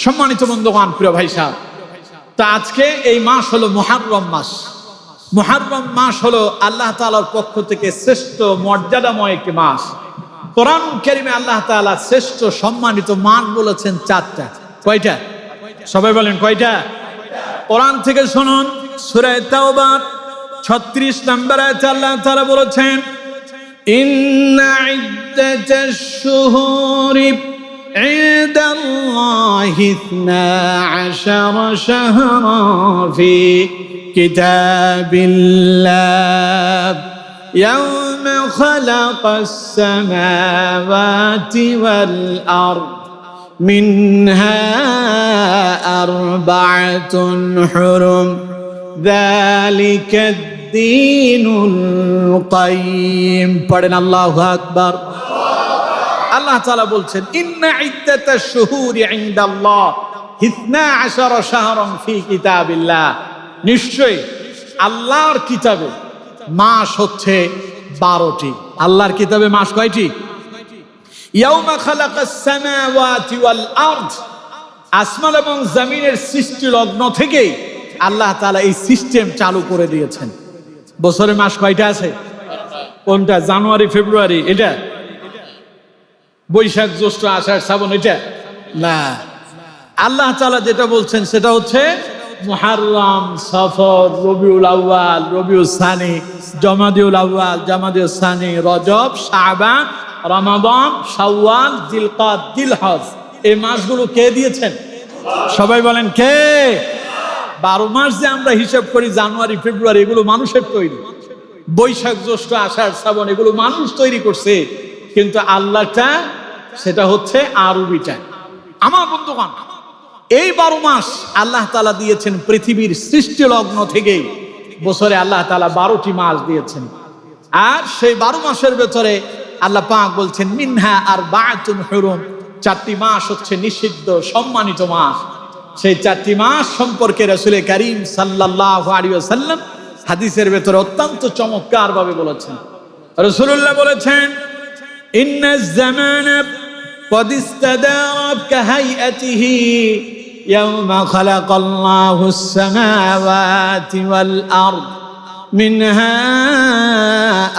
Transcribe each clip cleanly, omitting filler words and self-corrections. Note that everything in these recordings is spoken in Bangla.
সম্মানিত বন্ধুগণ, প্রিয় ভাই সাহেব, তা আজকে এই মাস হলো মুহররম মাস। মুহররম মাস হলো আল্লাহ তাআলার পক্ষ থেকে শ্রেষ্ঠ মর্যাদাময় একটি মাস। কোরআন কারীমে আল্লাহ তাআলা শ্রেষ্ঠ সম্মানিত মাস বলেছেন চারটা। কয়টা? সবাই বলেন কয়টা? কোরআন থেকে শুনুন, সূরা তাওবা 36 নম্বর আয়াতে আল্লাহ তাআলা বলেছেন, ইন্না ইদ্দাতাশ শুহুরি ইনদাল্লাহি 12 শাহরান ফি কিতাবিল্লাহ ইয়াওমা খালাকাস সামাওয়াতি ওয়াল আরদ মিনহা আরবা'তুন হুরুম যালিকা দ্বীনুল কাইয়্যিম। পড়েন আল্লাহু আকবার। আল্লাহ তাআলা বলছেন, ইন্না ইদ্দাতাশ শুহুরি ইনদাল্লাহ 12 শাহরান ফি কিতাবিল্লাহ। নিশ্চয়ই আল্লাহর কিতাবে মাস হচ্ছে 12টি। আল্লাহর কিতাবে মাস কয়টি? ইয়াউমা খালাকাস সামাওয়াতি ওয়াল আরদ, আসমান এবং জমিনের সৃষ্টি লগ্ন থেকে আল্লাহ তাআলা এই সিস্টেম চালু করে দিয়েছেন। বছরে মাস কয়টা আছে? কোনটা? জানুয়ারি, ফেব্রুয়ারি, এটা? বৈশাখ, জ্যৈষ্ঠ, আষাঢ়, শ্রাবণ, এটা না। আল্লাহ তাআলা যেটা বলছেন সেটা হচ্ছে মুহররম, সফর, রবিউল আউয়াল, রবিউল সানি, জমাদিউল আউয়াল, জমাদিউল সানি, রজব, শাবান, রমাদান, শাওয়াল, জিলকাদ, জিলহজ। এই মাসগুলো কে দিয়েছেন? সবাই বলেন কে? 12 মাস যে আমরা হিসাব করি, জানুয়ারি, ফেব্রুয়ারি, এগুলো মানুষের তৈরি। বৈশাখ, জ্যৈষ্ঠ, আষাঢ়, শ্রাবণ, এগুলো মানুষ তৈরি করছে, কিন্তু আল্লাহটা সেটা হচ্ছে আরবিটা। আমার বন্ধুগণ, এই 12 মাস আল্লাহ তাআলা দিয়েছেন পৃথিবীর সৃষ্টি লগ্ন থেকে। বছরে আল্লাহ তাআলা 12টি মাস দিয়েছেন, আর সেই 12 মাসের ভেতরে আল্লাহ পাক বলছেন মিনহা আরবা'তুন হুরুম, 4টি মাস হচ্ছে নিষিদ্ধ সম্মানিত মাস। সেই 4টি মাস সম্পর্কে রাসূল কারীম সাল্লাল্লাহু আলাইহি ওয়াসাল্লাম হাদিসের ভেতরে অত্যন্ত চমৎকার ভাবে বলেছেন। রাসূলুল্লাহ বলেছেন, ইন্নাজ জামানা قد استدار كهيئته يوم خلق الله السماوات والأرض منها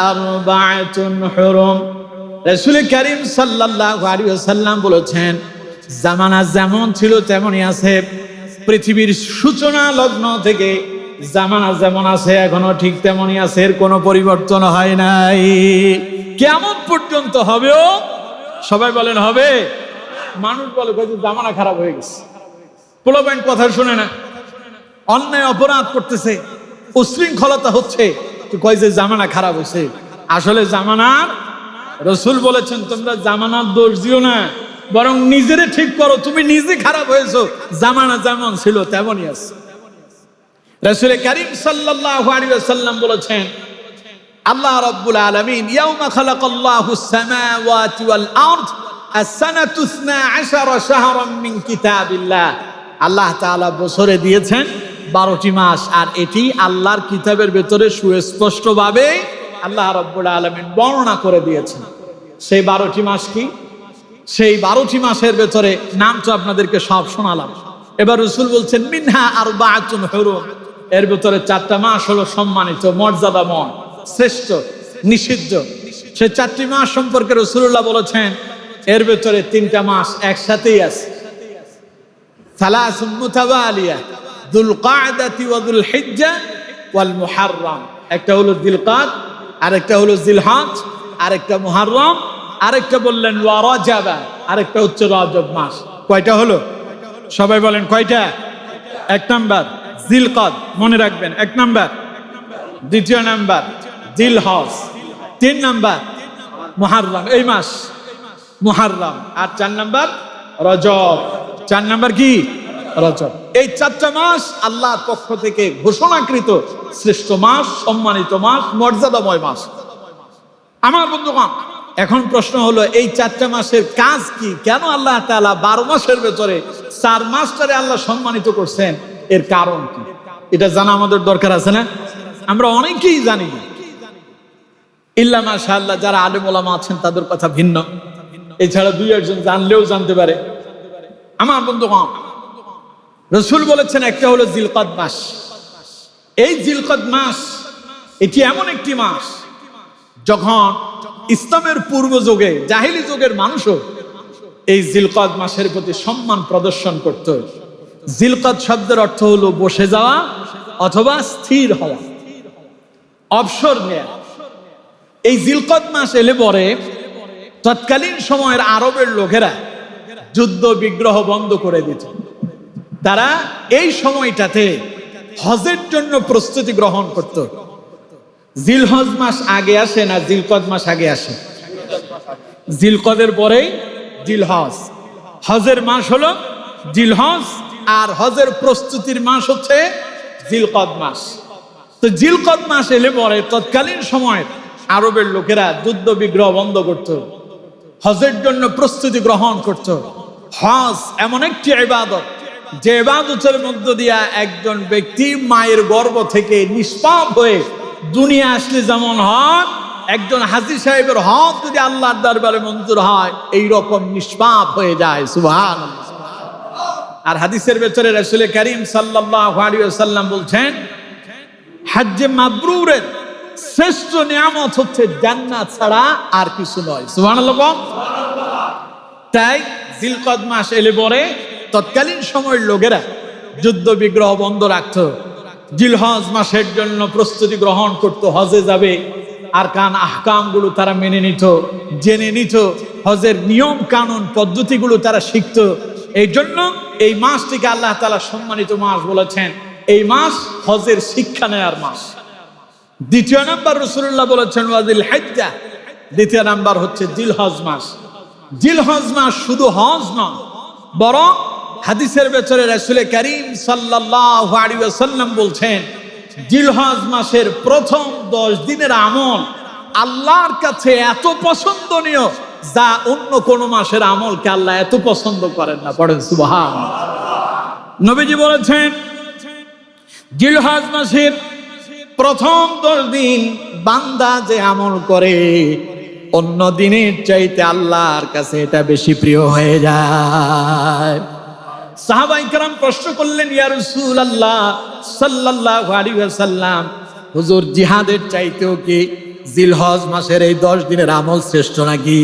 4 حرم। রাসূল কারীম সাল্লাল্লাহু আলাইহি ওয়াসাল্লাম বলেছেন, জামানা যেমন ছিল তেমনই আছে। পৃথিবীর সূচনা লগ্ন থেকে জামানা যেমন আছে এখনো ঠিক তেমনই আছে, এর কোনো পরিবর্তন হয় নাই। কিয়ামত পর্যন্ত হবেও। সবাই বলেন হবে। মানুষ বলে জামানা খারাপ হয়ে গেছে, পোলাপাইন কথা শুনে না, অন্যায় অপরাধ করতেছে, উশৃঙ্খলতা হচ্ছে, কয় যে জামানা খারাপ হয়েছে। আসলে জামানার রাসূল বলেছেন, তোমরা জামানার দোষ দিও না, বরং নিজেরে ঠিক করো। তুমি নিজে খারাপ হয়েছো, জামানা যেমন ছিল তেমনই আছে। রাসূল কারীম সাল্লাল্লাহু আলাইহি ওয়াসাল্লাম বলেছেন, আল্লাহ রাব্বুল আলামিন ইয়াউমা খালাকাল্লাহুস সামাওয়াতি ওয়াল আরদ আস-সানাতু 12 শাহরান মিন কিতাবিল্লাহ। আল্লাহ তাআলা বছরে দিয়েছেন 12টি মাস, আর এটি আল্লাহর কিতাবের ভিতরে সুস্পষ্টভাবে আল্লাহ রাব্বুল আলামিন বর্ণনা করে দিয়েছেন। সেই 12টি মাস কি? সেই 12টি মাসের ভিতরে নাম তো আপনাদেরকে সব শোনালাম। এবার রাসূল বলছেন মিনহা আরবা'তুন হুরুম, এর ভিতরে 4টা মাস হলো সম্মানিত, মর্যাদাময়, শ্রেষ্ঠ, নিষিদ্ধ। সেই 4টি মাস সম্পর্কে রাসূলুল্লাহ বলেছেন, এর ভেতরে 3টা মাস একসাথেই আছে। সালাসুন মুতাওয়ালিয়া, যুল কা'দাতি ওয়া যুল হিজ্জা ওয়াল মুহররম। একটা হলো যিলকাদ, আরেকটা হলো জিলহজ, আরেকটা মুহররম, আরেকটা বললেন ওয়া রাজাবা, আরেকটা হচ্ছে রজব মাস। কয়টা হলো? সবাই বলেন কয়টা? 1 নাম্বার জিলকাদ, মনে রাখবেন 1 নাম্বার। 2 নাম্বার জিলহজ, 3 নাম্বার মুহররম, এই মাস মুহররম, আর 4 নাম্বার রজব। 4 নাম্বার কি? রজব। এই 4টা মাস আল্লাহর পক্ষ থেকে ঘোষণাকৃত শ্রেষ্ঠ মাস, সম্মানিত মাস, মর্যাদাময় মাস। আমার বন্ধুগণ, এখন প্রশ্ন হলো, এই 4টা মাসের কাজ কি? কেন আল্লাহ তাআলা 12 মাসের ভেতরে 4 মাসটারে আল্লাহ সম্মানিত করছেন? এর কারণ কি? এটা জানা আমাদের দরকার আছে না? আমরা অনেকেই জানি না, ইল্লা মাশাআল্লাহ যারা আলেম ওলামা আছেন তাদের কথা ভিন্ন। এছাড়া 2-1 জন জানলেও জানতে পারে। আমার বন্ধুগণ, রাসূল বলেছেন একটা হলো জিলকদ মাস। এই জিলকদ মাস এটি এমন একটি মাস যখন ইসলামের পূর্ব যুগে জাহিলি যুগের মানুষও এই জিলকদ মাসের প্রতি সম্মান প্রদর্শন করত। জিলকদ শব্দের অর্থ হলো বসে যাওয়া অথবা স্থির হওয়া, অবসর নেয়া। এই জিলকদ মাস এলে পরে তৎকালীন সময়ের আরবের লোকেরা যুদ্ধ বিগ্রহ বন্ধ করে দিত। তারা এই সময়টাতে হজের জন্য প্রস্তুতি গ্রহণ করত। জিলহজ মাস আগে আসে না জিলকদ মাস আগে আসে? জিলকদের পরেই জিলহজ। হজের মাস হলো জিলহজ, আর হজের প্রস্তুতির মাস হচ্ছে জিলকদ মাস। তো জিলকদ মাস এলে পরে তৎকালীন সময়ের আরবের লোকেরা যুদ্ধ বিগ্রহ বন্ধ করত, হজের জন্য প্রস্তুতি গ্রহণ করত। হজ এমন একটি ইবাদত যে ইবাদতের মধ্য দিয়া একজন ব্যক্তি মায়ের গর্ভ থেকে নিষ্পাপ হয়ে দুনিয়া আসলে যেমন হয়, একজন হাজী সাহেবের হজ যদি আল্লাহর দরবারে মঞ্জুর হয় এই রকম নিষ্পাপ হয়ে যায়। সুবহানাল্লাহ। আর হাদিসের ভেতরে রাসূল করিম সাল্লাল্লাহু আলাইহি ওয়াসাল্লাম বলছেন, হজ্জে মাবরুরের শ্রেষ্ঠ নিয়ামত হচ্ছে জান্নাত ছাড়া আর কিছু নয়। সুবহানাল্লাহ। তাই জিলকদ মাস এলে পরে তৎকালীন সময়ের লোকেরা যুদ্ধ বিগ্রহ বন্ধ রাখত, জিলহজ মাসের জন্য প্রস্তুতি গ্রহণ করত, হজে যাবে। আর কান আহকাম গুলো তারা মেনে নিত, জেনে নিত, হজের নিয়ম কানুন পদ্ধতিগুলো তারা শিখত। এই জন্য এই মাসটিকে আল্লাহ তাআলা সম্মানিত মাস বলেছেন। এই মাস হজের শিক্ষা নেয়ার মাস। দ্বিতীয় নাম্বার রাসূলুল্লাহ বলেছেন ওয়াজিল হজ্জা, দ্বিতীয় নাম্বার হচ্ছে জিলহজ মাস। জিলহজ মাস শুধু হজ নয়, বরং হাদিসের ভেতরে রাসূল করিম সাল্লাল্লাহু আলাইহি ওয়াসাল্লাম বলছেন, জিলহজ মাসের প্রথম 10 দিনের আমল আল্লাহর কাছে এত পছন্দনীয় যা অন্য কোন মাসের আমলকে আল্লাহ এত পছন্দ করেন না। পড়েন সুবহানাল্লাহ। নবীজি বলেছেন, জিলহজ মাসের প্রথম 10 দিন বান্দা যে আমল করে অন্য দিনের চাইতে আল্লাহর কাছে এটা বেশি প্রিয় হয়ে যায়। সাহাবায়ে কেরাম প্রশ্ন করলেন, ইয়া রাসূলুল্লাহ সাল্লাল্লাহু আলাইহি ওয়াসাল্লাম, হুজুর জিহাদের চাইতেও কি জিলহজ মাসের এই 10 দিনের আমল শ্রেষ্ঠ নাকি?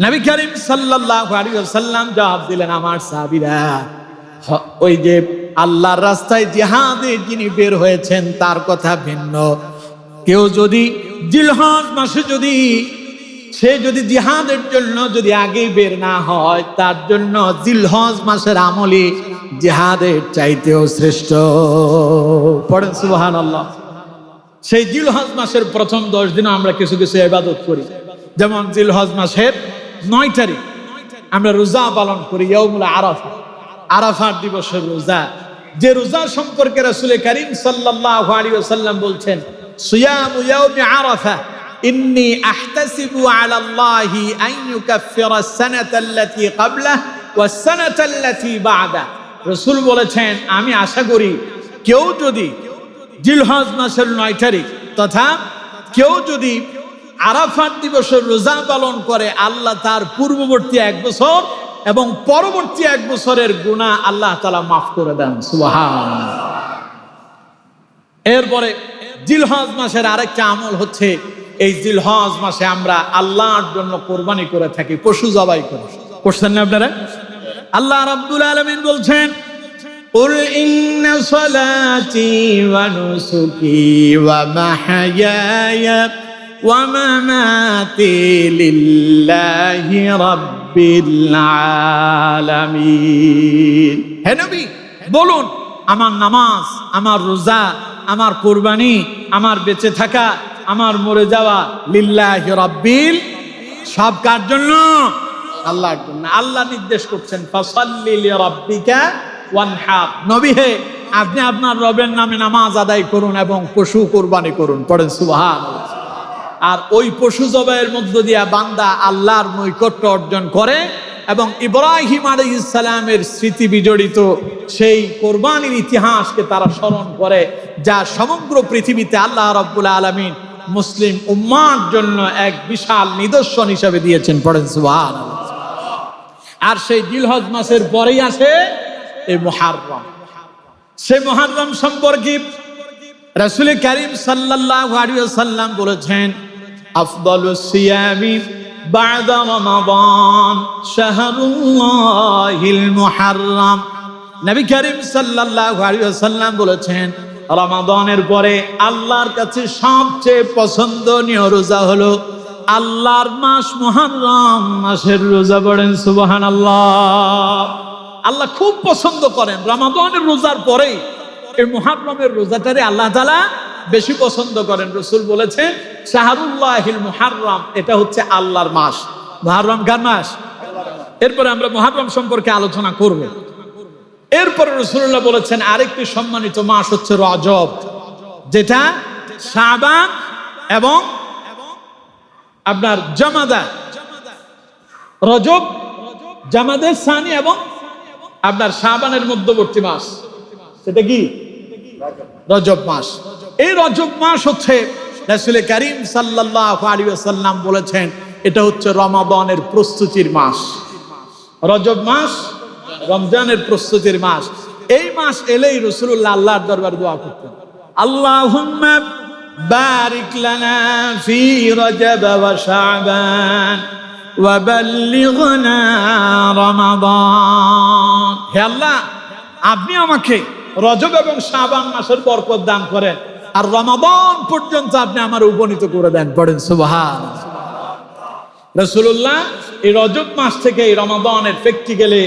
নবী করিম সাল্লাল্লাহু আলাইহি ওয়াসাল্লাম জবাব দিলেন, আমার সাহাবীরা, ওই যে আল্লাহর রাস্তায় জিহাদে যিনি বের হয়েছেন তার কথা ভিন্ন। কেউ যদি জিলহজ মাসে সে যদি জিহাদের জন্য যদি আগে বের না হয়, তার জন্য জিলহজ মাসের আমলই জিহাদের চাইতেও শ্রেষ্ঠ। পড়েন সুবহানাল্লাহ। সেই জিলহজ মাসের প্রথম 10 দিন আমরা কিছু কিছু ইবাদত করি। যেমন জিলহজ মাসের 9 তারিখ আমরা রোজা পালন করি, ইয়াউমুল আরাফা, আরাফার দিবসের রোজা। যে রোজা সম্পর্কে রাসূল করিম সাল্লাল্লাহু আলাইহি ওয়াসাল্লাম বলছেন, সিয়ামু ইয়াউমি আরাফা ইন্নী আহতাসিবু আলা আল্লাহি আন ইউকাফফিরা আস-সানাতা আল্লাতী ক্বাবলাহু ওয়াস-সানাতা আল্লাতী বা'দাহু। রাসূল বলেছেন, আমি আশা করি কেউ যদি জিলহজ মাসের 9 তারিখ তথা কেউ যদি আরাফাত দিবসের রোজা পালন করে, আল্লাহ তার পূর্ববর্তী 1 বছর এবং পরবর্তী 1 বছরের গুনাহ আল্লাহ তাআলা মাফ করে দেন। সুবহানাল্লাহ। এরপরে জিলহজ মাসের আরেকটা আমল হচ্ছে, এই জিলহজ মাসে আমরা আল্লাহর জন্য কোরবানি করে থাকি, পশু জবাই করে। করছেন না আপনারা? আল্লাহ রাব্বুল আলামিন বলছেন, কুল ইন্না সালাতি ওয়া নুসুকি ওয়া মাহইয়ায়া ওয়া মামাতি লিল্লাহি রাব্বিল আলামিন। হে নবী বলুন, আমার নামাজ, আমার রোজা, আমার কুরবানি, আমার বেঁচে থাকা, আমার মরে যাওয়া লিল্লাহি রাব্বিল, সব কার জন্য? আল্লাহর জন্য। আল্লাহ নির্দেশ করছেন, ফাসাল্লি লিরাব্বিকা ওয়ানহার। নবী হে, আপনি আপনার রবের নামে নামাজ আদায় করুন এবং পশু কুরবানি করুন। পড়েন সুবহানাল্লাহ। আর ওই পশু জবাইয়ের মধ্য দিয়ে বান্দা আল্লাহর নৈকট্য অর্জন করে এবং ইব্রাহিম আলাইহিস সালামের স্মৃতি বিজড়িত সেই কোরবানির ইতিহাসকে তারা স্মরণ করে, যা সমগ্র পৃথিবীতে আল্লাহ রাব্বুল আলামিন মুসলিম উম্মার জন্য এক বিশাল নিদর্শন হিসেবে দিয়েছেন। পড়েন সুবহানাল্লাহ। আর সেই জিলহজ মাসের পরেই আসে এই মুহররম। সে মুহররম সম্পর্কে রাসূল কারীম সাল্লাল্লাহু আলাইহি ওয়াসাল্লাম বলেছেন, আফদালুস সিয়ামি বা'দা রমাদান শাহরুল্লাহিল মুহাররম। নবী কারীম সাল্লাল্লাহু আলাইহি ওয়াসাল্লাম বলেছেন, রমাদানের পরে আল্লাহর কাছে সবচেয়ে পছন্দনীয় রোজা হলো আল্লাহর মাস মুহররম মাসের রোজা। পড়েন সুবহানাল্লাহ। আল্লাহ খুব পছন্দ করেন রমাদানের রোজার পরে এই মুহররমের রোজাটারে আল্লাহ তাআলা বেশি পছন্দ করেন। রাসূল বলেছেন শাহরুল্লাহিল মুহাররম, এটা হচ্ছে আল্লাহর মাস। মুহররম কার মাস? এরপরে আমরা মুহররম সম্পর্কে আলোচনা করব। এরপরে রাসূলুল্লাহ বলেছেন আরেকটি সম্মানিত মাস হচ্ছে রজব, যেটা শাবান এবং আপনার জামাদা। রজব, জামাদে সানি এবং আপনার শাবানের মধ্যবর্তী মাস, সেটা কি? রজব মাস। এই রজব মাস হচ্ছে রাসূল কারীম সাল্লাল্লাহু আলাইহি ওয়াসাল্লাম বলেছেন এটা হচ্ছে রমাদানের প্রস্তুতির মাস। রজব মাস রমজানের প্রস্তুতির মাস। এই মাস এলেই রাসূলুল্লাহ আল্লাহর দরবারে দোয়া করতেন, আল্লাহুম্মা বারিক লানা ফি রজব ওয়া শাবান ওয়া বাল্লিগনা রমাদান। হে আল্লাহ, আপনি আমাকে রজব এবং শাবান মাসের বরকত দান করেন, আর রমাদান পর্যন্ত আপনি আমার উপনীত করে দেন। পড়েন সুবহানাল্লাহ। রাসূলুল্লাহ এই রজব মাস থেকে এই রমাদানের প্র্যাকটিক্যালি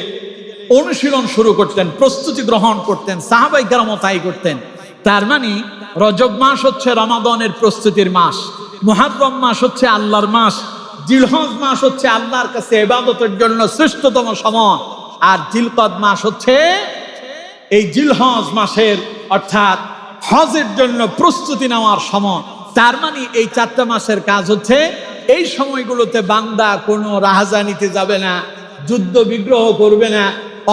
অনুশীলন শুরু করতেন, প্রস্তুতি গ্রহণ করতেন, সাহাবায়ে কেরামও তাই করতেন। তার মানে রজব মাস হচ্ছে রমাদানের প্রস্তুতির মাস, মুহররম মাস হচ্ছে আল্লাহর মাস, জিলহজ মাস হচ্ছে আল্লাহর কাছে ইবাদতের জন্য শ্রেষ্ঠতম সময়, আর জিলকদ মাস হচ্ছে এই জিলহজ মাসের অর্থাৎ হজের জন্য প্রস্তুতি নেওয়ার সময়। তার মানে এই 4টা মাসের কাজ হচ্ছে এই সময়গুলোতে বান্দা কোনো রাহাজানিতে যাবে না, যুদ্ধ বিগ্রহ করবে না,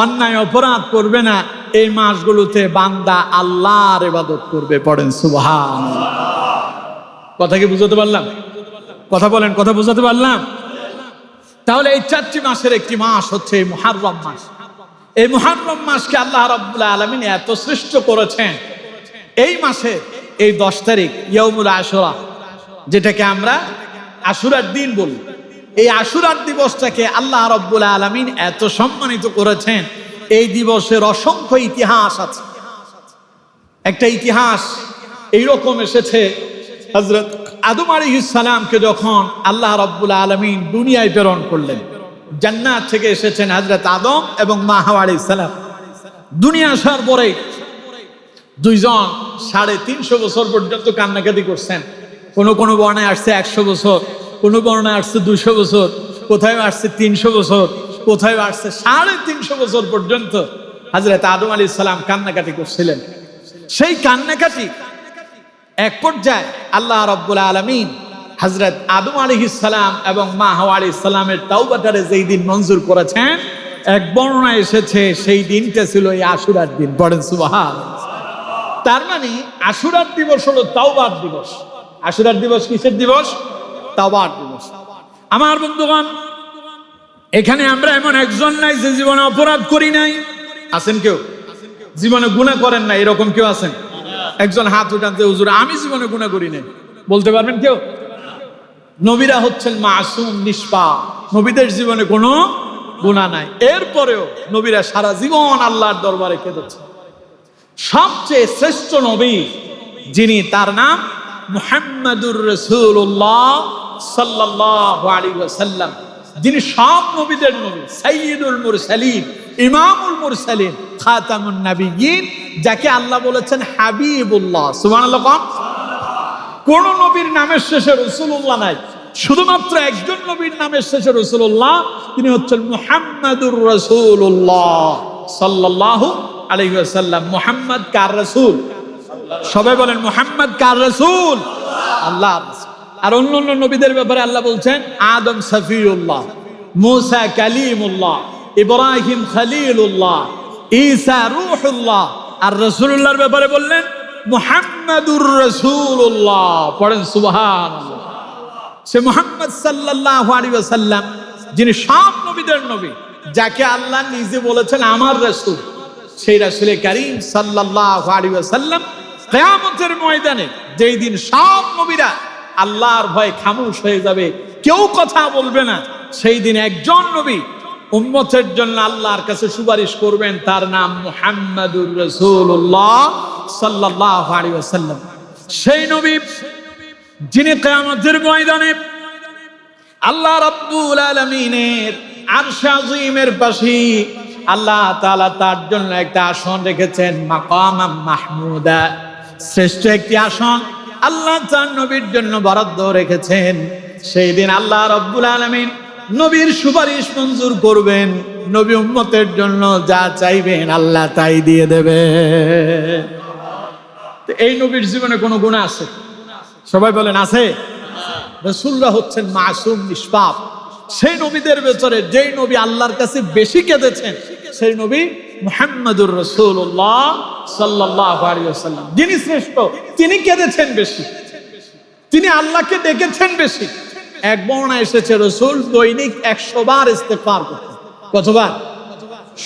অন্যায় অপরাধ করবে না। এই মাসগুলোতে বান্দা আল্লাহর ইবাদত করবে। পড়েন সুবহানাল্লাহ। কথা কি বুঝাতে পারলাম? কথা বলেন, কথা বুঝাতে পারলাম? তাহলে এই 4টি মাসের একটি মাস হচ্ছে এই মুহররম মাস। এই মুহররম মাসকে আল্লাহ রাব্বুল আলামিন এত শ্রেষ্ঠ করেছেন। এই মাসে এই 10 তারিখ ইয়াউমুল আশুরা, যেটাকে আমরা আশুরার দিন বলি, এই আশুরার দিবসটাকে আল্লাহ রাব্বুল আলামিন এত সম্মানিত করেছেন। এই দিবসের অসংখ্য ইতিহাস আছে। একটা ইতিহাস এইরকম এসেছে, হযরত আদম আলাইহিস সালামকে যখন আল্লাহ রাব্বুল আলামিন দুনিয়ায় প্রেরণ করলেন, জান্নাত থেকে এসেছেন হযরত আদম এবং মা হাওয়া আলাইহিস সালাম। দুনিয়া আসার পরে দুইজন 350 বছর পর্যন্ত কান্নাকাটি করছেন। কোনো বর্ণায় আসছে 100 বছর, কোনো বর্ণায় আসছে 200 বছর, কোথায় আসছে 300 বছর, কোথায় আসছে 350 বছর পর্যন্ত হযরত আদম আলাইহিস সালাম কান্নাকাটি করছিলেন। সেই কান্নাকাটি এক পর্যায়ে আল্লাহ রাব্বুল আলামিন হযরত আদম আলাইহিস সালাম এবং মা হাওয়া আলাইহিস সালামের তাওবাটারে যেই দিন মঞ্জুর করেছেন, এক বর্ণনায় এসেছে সেই দিনটা ছিল এই আশুরার দিন। পড়েন সুবহানাল্লাহ। তার মানে আশুরার দিবস হলো তাওবার দিবস। আশুরার দিবস কিসের দিবস? তাওবার দিবস। আমার বন্ধুগণ, এখানে আমরা এমন একজন নাই যে জীবনে অপরাধ করি নাই। আছেন কেউ? জীবনে গুনাহ করেন না এরকম কেউ আছেন? একজন হাত উঠান যে হুজুর আমি জীবনে গুনাহ করি নাই, বলতে পারবেন কেউ? নবীরা হচ্ছেন মাসুম, নিষ্পাপ, নবীদের জীবনে কোনো গুনাহ নাই। এরপরেও নবীরা সারা জীবন আল্লাহর দরবারে কেঁদেছেন। সবচেয়ে শ্রেষ্ঠ নবী যিনি, তার নাম মুহাম্মাদুর রাসূলুল্লাহ সাল্লাল্লাহু আলাইহি ওয়াসাল্লাম, যিনি সব নবীদের নবী, সাইয়্যিদুল মুরসালিন, ইমামুল মুরসালিন, খাতামুন নবিয়্যিন, যাকে আল্লাহ বলেছেন হাবিবুল্লাহ। সুবহানাল্লাহ। কোন নবীর নামের শেষে রাসূলুল্লাহ নাই, শুধুমাত্র একজন নবীর নামের শেষে রাসূলুল্লাহ, তিনি হচ্ছেন মুহাম্মাদুর রাসূলুল্লাহ সাল্লাল্লাহু আলাইহি ওয়াসাল্লাম। মুহাম্মদ কার রাসূল? সবাই বলেন মুহাম্মদ কার রাসূল? আল্লাহর রাসূল। আর অন্যান্য নবীদের ব্যাপারে আল্লাহ বলছেন আদম সফিউল্লাহ, মূসা কালিমুল্লাহ, ইব্রাহিম খলিলুল্লাহ, ঈসা রূহুল্লাহ। আর রাসূলুল্লাহর ব্যাপারে বললেন মুহাম্মাদুর রাসূলুল্লাহ। পড়েন সুবহানাল্লাহ। সে মুহাম্মদ সাল্লাল্লাহু আলাইহি ওয়াসাল্লাম যিনি সব নবীদের নবী, যাকে আল্লাহ নিজে বলেছেন আমার রাসূল। সেই রাসূল কারীম সাল্লাল্লাহু আলাইহি ওয়াসাল্লাম কিয়ামতের ময়দানে যেই দিন সব নবীরা আল্লাহর ভয়ে খামোশ হয়ে যাবে, কেউ কথা বলবে না, সেই দিন একজন নবী উম্মতের জন্য আল্লাহর কাছে সুপারিশ করবেন, তার নাম মুহাম্মাদুর রাসূলুল্লাহ সাল্লাল্লাহু আলাইহি ওয়াসাল্লাম। সেই নবী যিনি কিয়ামতের ময়দানে আল্লাহ রাব্বুল আলামিনের আরশ আজিমের পাশে আল্লাহ তাআলা তার জন্য একটা আসন রেখেছেন, মাকামাম মাহমুদা, শ্রেষ্ঠ একটি আসন আল্লাহ তার নবীর জন্য বরাদ্দ রেখেছেন। সেই দিন আল্লাহ রাব্বুল আলামিন নবীর সুপারিশ মঞ্জুর করবেন, নবী উম্মতের জন্য যা চাইবেন আল্লাহ তাই দিয়ে দেবে। তো এই নবীর জীবনে কোনো গুনাহ আছে? সবাই বলেন আছে। রাসূলরা হচ্ছেন মাসুম, নিষ্পাপ। সেই নবীদের ভেতরে যেই নবী আল্লাহর কাছে বেশি কেঁদেছেন সেই নবী মুহাম্মাদুর রাসূলুল্লাহ সাল্লাল্লাহু আলাইহি ওয়াসাল্লাম। যিনি শ্রেষ্ঠ তিনি কেঁদেছেন বেশি, তিনি আল্লাহকে ডেকেছেন বেশি। এক বর্ণনা এসেছে রাসূল দৈনিক 100 বার ইস্তেগফার করতেন। কতবার?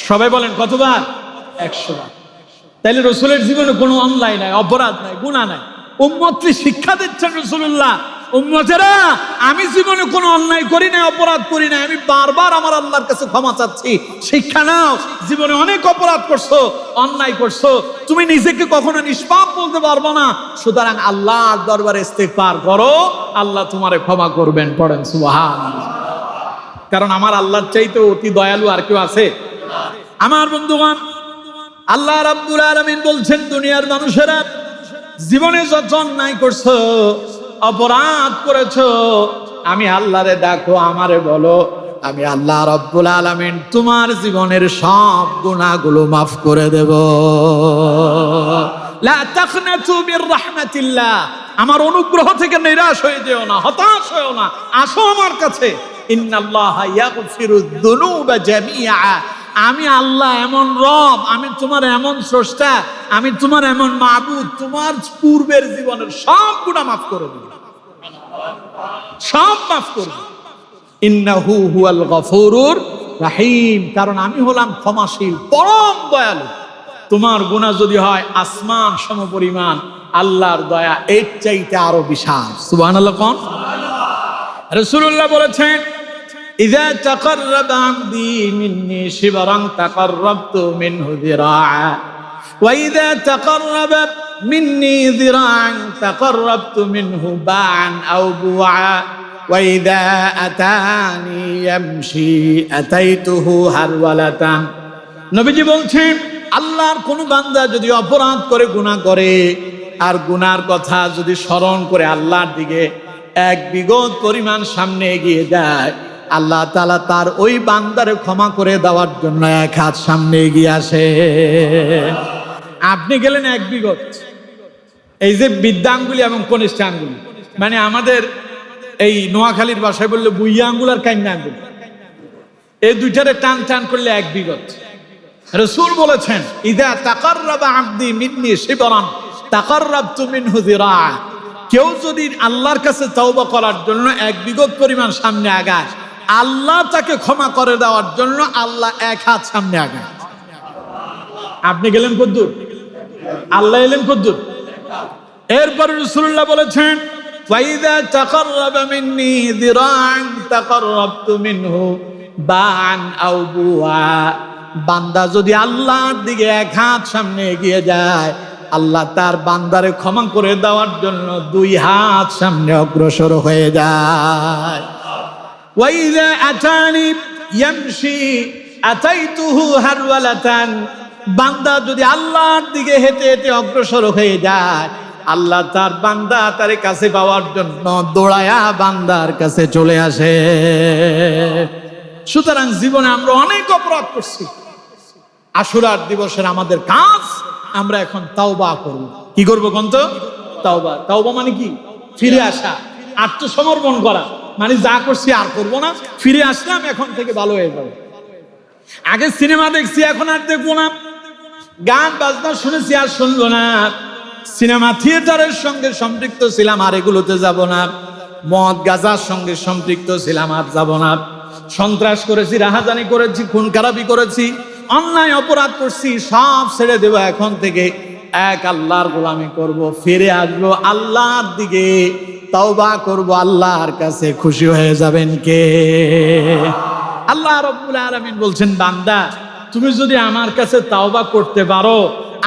সবাই বলেন কতবার? 100 বার। তাইলে রাসূলের জীবনে কোনো অন্যায় নাই, অপরাধ নাই, গুনাহ নাই। উম্মতকে শিক্ষা দিচ্ছেন রাসূলুল্লাহ, উম্মতেরা আমি জীবনে কোনো অন্যায় করি না, অপরাধ করি না, আমি বারবার আমার আল্লাহর কাছে ক্ষমা চাচ্ছি, শিক্ষা নাও। জীবনে অনেক অপরাধ করছো, অন্যায় করছো, তুমি নিজেকে কখনো নিষ্পাপ বলতে পারবে না, সুতরাং আল্লাহর দরবারে ইস্তেগফার করো, আল্লাহ তোমারে ক্ষমা করবেন। পড়েন সুবহানাল্লাহ। কারণ আমার আল্লাহর চাইতে অতি দয়ালু আর কেউ আছে? আমার বন্ধুগণ, আল্লাহ রাব্বুল আলামিন বলছেন দুনিয়ার মানুষেরা জীবনে যত অন্যায় করছো, অপরাধ করেছো, আমি আল্লাহরে ডাকো, আমারে বলো, আমি আল্লাহ রাব্বুল আলামিন তোমার জীবনের সব গুনাহগুলো মাফ করে দেব। লা তাকনাতু মির রাহমাতিল্লাহ, আমার অনুগ্রহ থেকে নিরাশ হয়ে যেও না, হতাশ হয়েও না, আসো আমার কাছে। ইন্নাল্লাহা ইয়াগফিরুয যুনুবা জামিআ, আমি আল্লাহ এমন রব, আমি তোমার এমন স্রষ্টা, আমি তোমার এমন মাবুদ, তোমার পূর্বের জীবনের সব গুনাহ মাফ করে দেব, সব মাফ করব। ইন্নাহু হুয়াল গফুরুর রাহিম, কারণ আমি হলাম ক্ষমাশীল, পরম দয়ালু। তোমার গুনাহ যদি হয় আসমান সমপরিমাণ, আল্লাহর দয়া এর চাইতে আরো বিশাল। সুবহানাল্লাহ। কোন রাসূলুল্লাহ বলেছেন ইযা তাকাররাবা আবদি মিন্নি শিবরান তাকাররাবতু মিনহু যিরাআ ওয়া ইযা তাকাররাবা মিন্নি যিরাআন তাকাররাবতু মিনহু বা'আন আও বুআ ওয়া ইযা আতানি ইয়ামশি আতাইতুহু হারওয়ালাতান। নবীজি বলছেন আল্লাহর কোন বান্দা যদি অপরাধ করে, গুনাহ করে, আর গুনার কথা যদি স্মরণ করে আল্লাহর দিকে এক বিগত পরিমাণ সামনে এগিয়ে যায়, আল্লাহ তাআলা তার ওই বান্দারে ক্ষমা করে দেওয়ার জন্য এক হাত সামনে এগিয়ে আসে। আপনি গেলেন এক বিগত, এই যে বৃদ্ধাঙ্গুলি এবং কনিষ্ঠ আঙ্গুলি, মানে আমাদের এই নোয়াখালীর ভাষায় বললে বুইয়া আঙ্গুল আর কান্না আঙ্গুল, এই দুইটারে টান টান করলে এক বিগত। রাসূল বলেছেন ইযা তাকাররাবা আবদি মিন্নি শিবরান তাকাররাবতু মিনহু যিরাআ, কেউ যদি আল্লাহর কাছে তওবা করার জন্য এক বিগত পরিমাণ সামনে আগায়, আল্লাহ তাকে ক্ষমা করে দেওয়ার জন্য আল্লাহ এক হাত সামনে আগায়। আপনি গেলেন কদ্দুর, আল্লাহ এলেন কদ্দুর। এরপর রাসূলুল্লাহ বলেছেন ওয়া ইযা তাকাররাবা মিন্নি যিরাআন তাকাররাবতু মিনহু বা'আন আও বুআ, বান্দা যদি আল্লাহর দিকে এক হাত সামনে এগিয়ে যায়, আল্লাহ তার বান্দারে ক্ষমা করে দেওয়ার জন্য দুই হাত সামনে অগ্রসর হয়ে যায়। ওয়া ইযা আতানি ইয়ামশি আতাইতুহু হারওয়ালাতান, বান্দা যদি আল্লাহর দিকে হেঁটে হেঁটে অগ্রসর হয়ে যায়, আল্লাহ তার বান্দা তার কাছে পাওয়ার জন্য দৌড়ায়া বান্দার কাছে চলে আসে। সুতরাং জীবনে আমরা অনেক অপরাধ করছি। আশুরার দিবসের আমাদের কাজ, আমরা এখন তাওবা করব। কি করবো কোন? তো তাওবা। তাওবা মানে কি? ফিরে আসা, আত্মসমর্পণ করা, মানে যা করছি আর করবো না, ফিরে আসলাম, এখন থেকে ভালো হয়ে যাবে। আগে সিনেমা দেখছি, এখন আর দেখবো না। গান বাজনা শুনেছি আর শুনবো না। সিনেমা থিয়েটারের সঙ্গে সম্পৃক্ত ছিলাম, আর এগুলোতে যাব না। মদ গাঁজার সঙ্গে সম্পৃক্ত ছিলাম, আর যাব না। সন্ত্রাস করেছি, রাহাজানি করেছি, খুন খারাপি করেছি, অন্যায় অপরাধ করছি সব ছেড়ে দেব, এখন থেকে এক আল্লাহর গোলামি করব, ফিরে আসবো আল্লাহর দিকে, তওবা করব, আল্লাহর কাছে খুশি হয়ে যাবেন কে? আল্লাহ রাব্বুল আলামিন বলছেন, বান্দা তুমি যদি আমার কাছে তাওবা করতে পারো,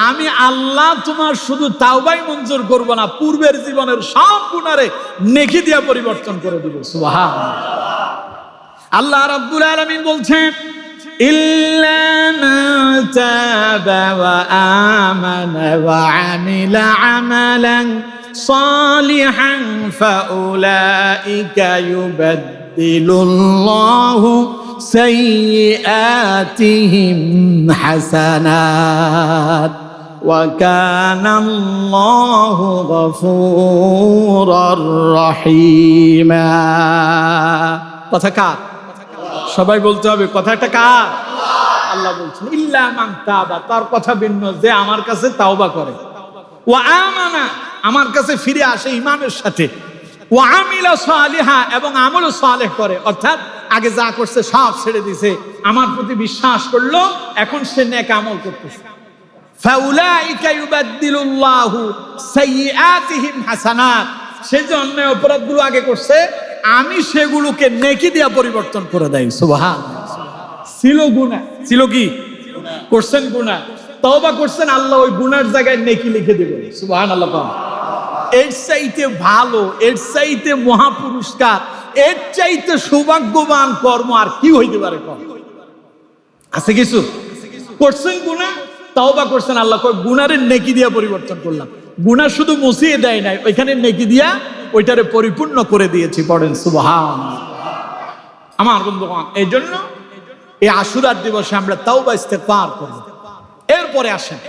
আমি আল্লাহ তোমার শুধু তাওবাই মঞ্জুর করব না, পূর্বের জীবনের সব গুনারে নেকি দিয়ে পরিবর্তন করে দিব। সুবহানাল্লাহ। আল্লাহ রাব্বুল আলামিন বলছেন, ইল্লা মান তাবা ওয়া আমানা ওয়া আমিলা আমালান সালিহান ফাউলাইকা ইউবাদদিলুল্লাহু সাইয়্যাতিহিম হাসানাত ওয়া কানাল্লাহু গফুরুর রহিমা। কথা কার? সবাই বলতে হবে, কথাটা কার? আল্লাহ বলছেন, ইল্লা মান তাবা, তার কথা ভিন্ন, যে আমার কাছে তাওবা করে, ওয়া আমানা, আমার কাছে ফিরে আসে ঈমানের সাথে, ওয়া আমিলা সালিহা, এবং আমল সালেহ করে, অর্থাৎ আগে যা করছে সব ছেড়ে দিয়েছে, আমার প্রতি বিশ্বাস করলো, এখন সে নেক আমল করতেছে। ফাউলাইকা ইউবাদদিলুল্লাহু সাইয়্যাতিহিম হাসানাত, সে যে অন্যায় অপরাধগুলো আগে করছে আমি সেগুলোকে নেকি দিয়ে পরিবর্তন করে দেই। সুবহানাল্লাহ। ছিল গুনাহ, ছিল কি করছেন গুনাহ, তওবা করছেন, আল্লাহ ওই গুনার জায়গায় নেকি লিখে দেবেন। সুবহানাল্লাহ। এর চাইতে ভালো, এর চাইতে মহাপুরস্কার, এর চাইতে সৌভাগ্যবান কর্ম আর কি হইতে পারে? কম আছে কিছু? করছেন গুনাহ, তওবা করছেন, আল্লাহ কয় গুনারের নেকি দিয়ে পরিবর্তন করলাম। গুনাহ শুধু মুছিয়ে দেয় নাই, ওইখানে নেকি দিয়া ওইটারে পরিপূর্ণ করে দিয়েছি। পড়েন সুবহানাল্লাহ। আমার বন্ধুগণ, এই জন্য এই আশুরার দিবসে আমরা তাওবা ইস্তেগফার করব। এরপরে আসেন,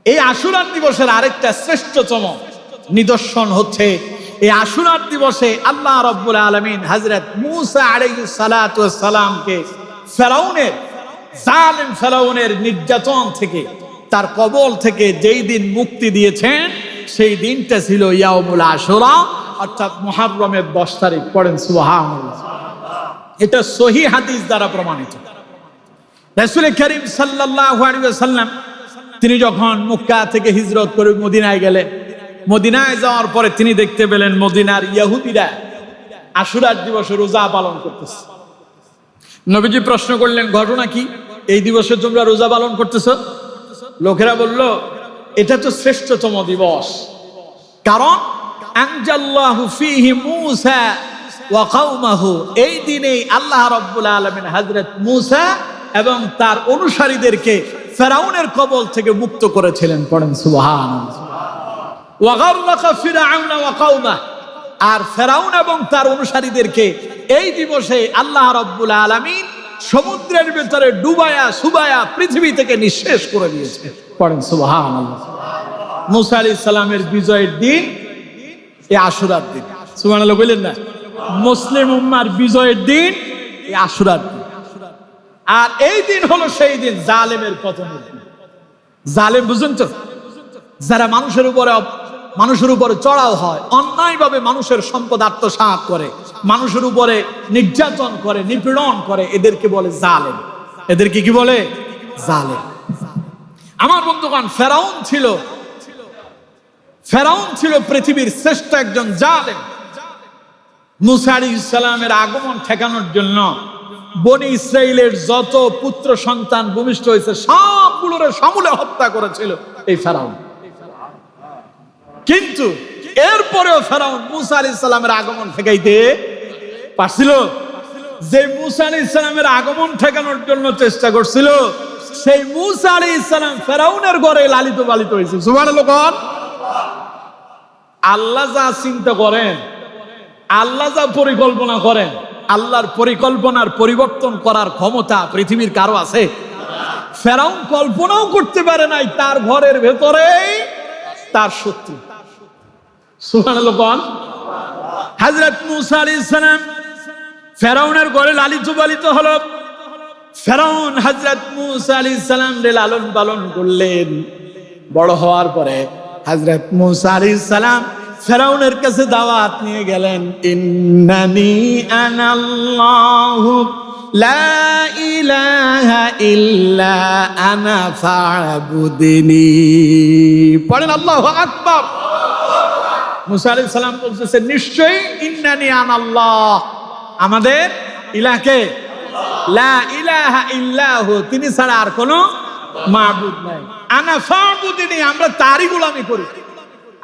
এই আশুরার দিবসের আরেকটা শ্রেষ্ঠতম নিদর্শন হচ্ছে, এই আশুরার দিবসে আল্লাহ রাব্বুল আলামিন হযরত মূসা আলাইহিস সালাতু ওয়াস সালামকে ফেরাউনের, জালিম ফেরাউনের নির্যাতন থেকে, তার কবল থেকে যেই দিন মুক্তি দিয়েছেন, সেই দিনটা ছিল ইয়াউমুল আশুরা, অর্থাৎ মুহররমের 10 তারিখ। পড়েন সুবহানাল্লাহ। এটা সহিহ হাদিস দ্বারা প্রমাণিত। রাসূল করিম সাল্লাল্লাহু আলাইহি ওয়াসাল্লাম তিনি যখন মক্কা থেকে হিজরত করে মদিনায় গেলেন, মদিনায় যাওয়ার পরে তিনি দেখতে পেলেন মদিনার ইহুদিরা আশুরার দিবসে রোজা পালন করতেছে। নবীজি প্রশ্ন করলেন, ঘটনা কি? এই দিবসে তোমরা রোজা পালন করতেছ? লোকেরা বলল, এটা তো শ্রেষ্ঠতম দিবস, কারণ আনজাল্লাহু ফীহি মূসা ওয়া কওমাহু, এই দিনেই আল্লাহ রাব্বুল আলামিন হযরত মূসা এবং তার অনুসারীদেরকে ফেরাউনের কবল থেকে মুক্ত করেছিলেন। পড়েন সুবহানাল্লাহ। ওয়া গাররাকা ফিরআউন ওয়া কওমাহু, আর ফেরাউন এবং তার অনুসারীদেরকে এই দিবসে আল্লাহ রাব্বুল আলামিন সমুদ্রের ভিতরে ডুবায়া সুবায়া পৃথিবী থেকে নিঃশেষ করে দিয়েছে। পড়েন সুবহানাল্লাহ। মূসা আলাইহিস সালামের বিজয়ের দিন এই আশুরার দিন। সুবহানাল্লাহ বলেন না? মুসলিম উম্মার বিজয়ের দিন এই আশুরার দিন। আর এই দিন হলো সেই দিন জালেমের পতনের দিন। জালেম বুঝেন তো? যারা মানুষের উপরে চড়াও হয়, অন্যায়ভাবে মানুষের সম্পদ আত্মসাৎ করে, মানুষের উপরে নির্যাতন করে, নিপীড়ন করে, এদেরকে বলে জালেম। এদেরকে কি বলে? জালেম। আমার বন্ধুগণ, ফেরাউন ছিল পৃথিবীর শ্রেষ্ঠ একজন জালেম। মূসা আলাইহিস সালামের আগমন ঠেকানোর জন্য বনি ইসরাইলের যত পুত্র সন্তান ভূমিষ্ঠ হয়েছে সবগুলোর সমূলে হত্যা করেছিল এই ফেরাউন। কিন্তু এরপরেও ফেরাউন মূসা আলাইহিস সালামের আগমন ঠেকাইতে পারছিল? যে মূসা আলাইহিস সালামের আগমন ঠেকানোর জন্য চেষ্টা করছিল, সেই মূসা আলাইহিস সালাম ফেরাউনের ঘরে লালিত পালিত হয়েছে। সুবহানাল্লাহ। আল্লাহ যা চিন্তা করেন, আল্লাহ যা পরিকল্পনা করেন, আল্লাহর পরিকল্পনার পরিবর্তন করার ক্ষমতা পৃথিবীর কারো আছে? ফেরাউন কল্পনাও করতে পারে নাই তার ঘরের ভেতরেই তার শত্রু। সুবহানাল্লাহ। হযরত মূসা আলাইহিস সালাম ফেরাউনের ঘরে লালিত পালিত হলো। ফেরাউন হযরত মূসা আলাইহিস সালাম রে লালন পালন করলেন। বড় হওয়ার পরে হযরত মূসা আলাইহিস সালাম ফেরাউনের কাছে দাওয়াত নিয়ে গেলেন, ইন্নানি আনাল্লাহু লা ইলাহা ইল্লা আনা ফা'বুদনি। পড়েন আল্লাহু আকবার। মুসা আলাইহিস সালাম বলতেছে নিশ্চয়ই ইন্নানি আনাল্লাহ, আমাদের ইলাকে লা ইলাহা ইল্লাহু, তিনি ছাড়া আর কোনো মাবুদ নাই। আনা ফা'বুদনি, আমরা তারই গোলামি করি।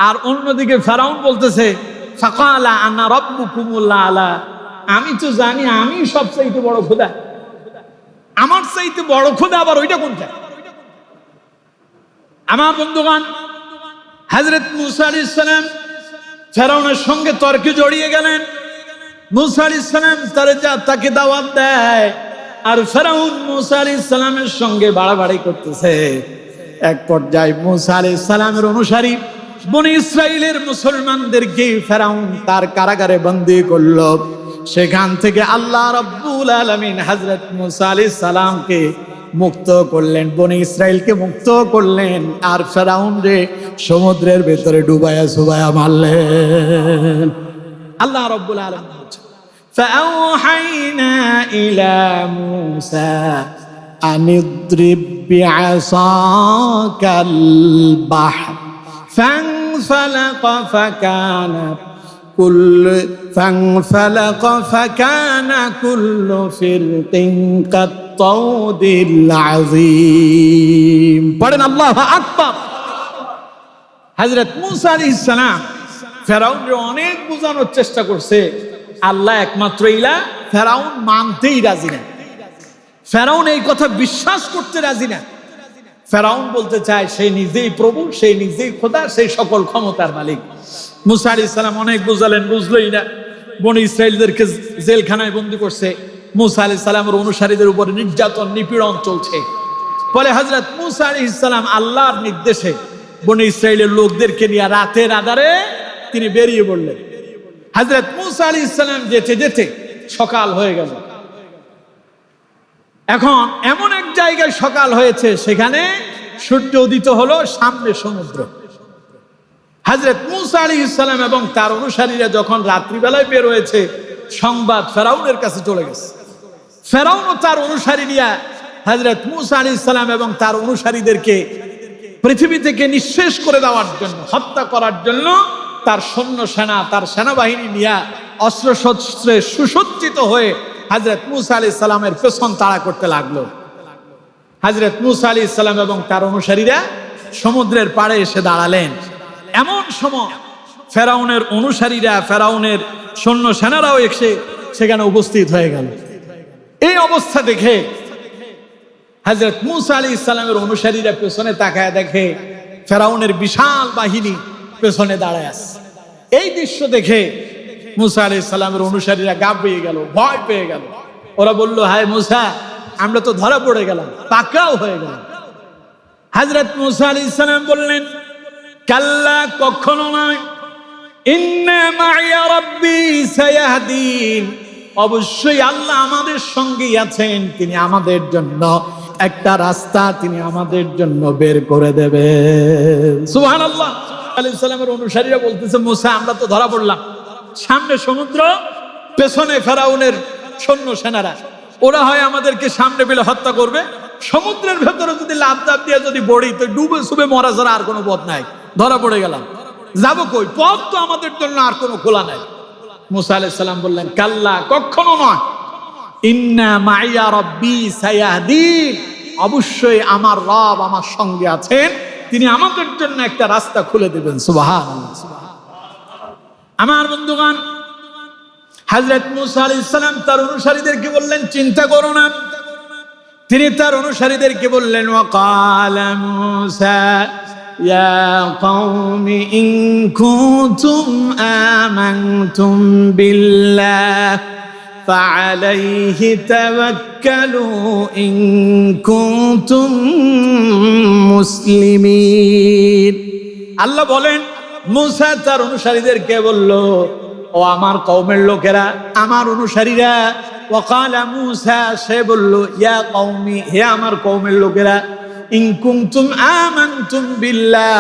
আর অন্যদিকে ফেরাউন বলতেছে ফাকালা আনা রাব্বুকুমুল আলা, আমি তো জানি আমি সবচেয়ে বড় খোদা, আমার চাইতে বড় খোদা আবার ওইটা কোনটা? আমার বন্ধুগণ, হযরত মুসা আলাইহিস সালাম ফেরাউনের সঙ্গে তর্কে জড়িয়ে গেলেন। মুসা আলাইহিস সালাম তাকে দাওয়াত দেয়, আর ফেরাউন মুসা আলাইহিস সালামের সঙ্গে বাড়াবাড়ি করতেছে। এক পর্যায়ে মুসা আলাইহিস সালামের অনুসারী বনি ইসরাইলের মুসলমানদেরকে ফেরাউন তার কারাগারে বন্দী করলো। সেখান থেকে আল্লাহ রাব্বুল আলামিন হযরত মুসা আলাইহিস সালামকে মুক্ত করলেন, বনি ইসরাইলকে মুক্ত করলেন, আর ফেরাউন রে সমুদ্রের ভেতরে ডুবায়া সুবায়া মারলেন। আল্লাহ রাব্বুল আলামিন বলেন ফাআওহাইনা ইলা মুসা আনিদ্রিব বিআসাকাল বাহর فانفلق فكان كل فرق كالطود العظيم। পড়েন আল্লাহু আকবার। হযরত মুসা আলাইহিস সালাম ফেরাউনকে অনেক বোঝানোর চেষ্টা করছে আল্লাহ একমাত্র ইলাহ, ফেরাউন মানতেই রাজি না, ফেরাউন এই কথা বিশ্বাস করতে রাজি না। ফেরাউন বলতে চায় সে নিজেই প্রভু, সে নিজেই খোদা, সেই সকল ক্ষমতার মালিক। মুসা আলাইহিস সালাম অনেক বুঝালেন, বুঝলই না। বনি ইসরাইলদেরকে জেলখানায় বন্দী করছে। মুসা আলাইহিস সালামের অনুসারীদের উপর নির্যাতন নিপীড়ন চলছে। ফলে হযরত মুসা আলাইহিস সালাম আল্লাহর নির্দেশে বনি ইসরাইলের লোকদেরকে নিয়ে রাতের আঁধারে তিনি বেরিয়ে পড়লেন। হযরত মুসা আলাইহিস সালাম যেতে যেতে সকাল হয়ে গেল। এখন এমন এক জায়গায় সকাল হয়েছে, সেখানে সূর্য উদিত হলো, সামনে সমুদ্র। হযরত মুসা আলাইহিস সালাম এবং তার অনুসারীরা যখন রাত্রিবেলায় বের হয়েছে, সংবাদ ফেরাউনের কাছে চলে গেছে। ফেরাউন ও তার অনুসারী নিয়ে হযরত মুসা আলাইহিস সালাম এবং তার অনুসারীদেরকে পৃথিবী থেকে নিঃশেষ করে দেওয়ার জন্য, হত্যা করার জন্য তার সৈন্য সেনা, তার সেনাবাহিনী নিয়ে অস্ত্র শস্ত্রে সুসজ্জিত হয়ে হযরত মুসা আলাইহিস সালামের পেছন তাড়া করতে লাগলো। হযরত মুসা আলাইহিস সালাম এবং তার অনুসারীরা সমুদ্রের পাড়ে এসে দাঁড়ালেন। এমন সময় ফেরাউনের অনুসারীরা, ফেরাউনের সৈন্য সেনারাও এসে সেখানে উপস্থিত হয়ে গেল। এই অবস্থা দেখে হযরত মুসা আলাইহিস সালামের অনুসারীরা পেছনে তাকায় দেখে ফেরাউনের বিশাল বাহিনী পেছনে দাঁড়ায় আছে। এই দৃশ্য দেখে মুসা আলাইহিস সালামের অনুসারীরা গাবড়িয়ে গেল, ভয় পেয়ে গেল। ওরা বলল, হায় মুসা, আমরা তো ধরা পড়ে গেলাম, পাকড়াও হয়ে গেলাম। হযরত মুসা আলাইহিস সালাম বললেন, কাল্লা, কখনো নয়, ইন্না মাইয়া রাব্বি সায়াহদিন, অবশ্যই আল্লাহ আমাদের সঙ্গেই আছেন, তিনি আমাদের জন্য একটা রাস্তা তিনি আমাদের জন্য বের করে দেবেন। সুবহানাল্লাহ। আলাইহিস সালামের অনুসারীরা বলতেছে, মুসা, আমরা তো ধরা পড়লাম, সামনে সমুদ্র, পেছনে ফেরাউনের সৈন্য সেনারা, ওরা হয় আমাদেরকে সামনে পেলে হত্যা করবে, সমুদ্রের ভেতরে যদি লাফ দাপ দিয়ে যদি পড়ি তো ডুবে সুবে মরা ছাড়া আর কোনো পথ নাই, ধরা পড়ে গেলাম, যাবো কই? পথ তো আমাদের জন্য আর কোনো খোলা নাই। মুসা আলাইহিস সালাম বললেন, কাল্লা, কখনো নয়, ইন্না মাইয়া রাব্বি সায়াহদিন, অবশ্যই আমার রব আমার সঙ্গে আছেন, তিনি আমাদের জন্য একটা রাস্তা খুলে দেবেন। সুবহানাল্লাহ। আমার বন্ধুগণ, হযরত মুসা আলাইহিস সালাম তার অনুসারীদেরকে বললেন, চিন্তা করো না। তিনি তার অনুসারীদেরকে বললেন, ওয়াকালা মুসা ইয়া কওমি ইন কুনতুম আমানতুম বিল্লাহ ফাআলাইহি তাওয়াক্কালু ইন কুনতুম মুসলিমিন। আল্লাহ বলেন, মুসা তার অনুসারীদেরকে বলল, ও আমার কওমের লোকেরা, আমার অনুসারীরা, ওয়াকালা মুসা, সে বলল, ইয়া কওমি, হে আমার কওমের লোকেরা, ইন কুনতুম আমানতুম বিল্লাহ,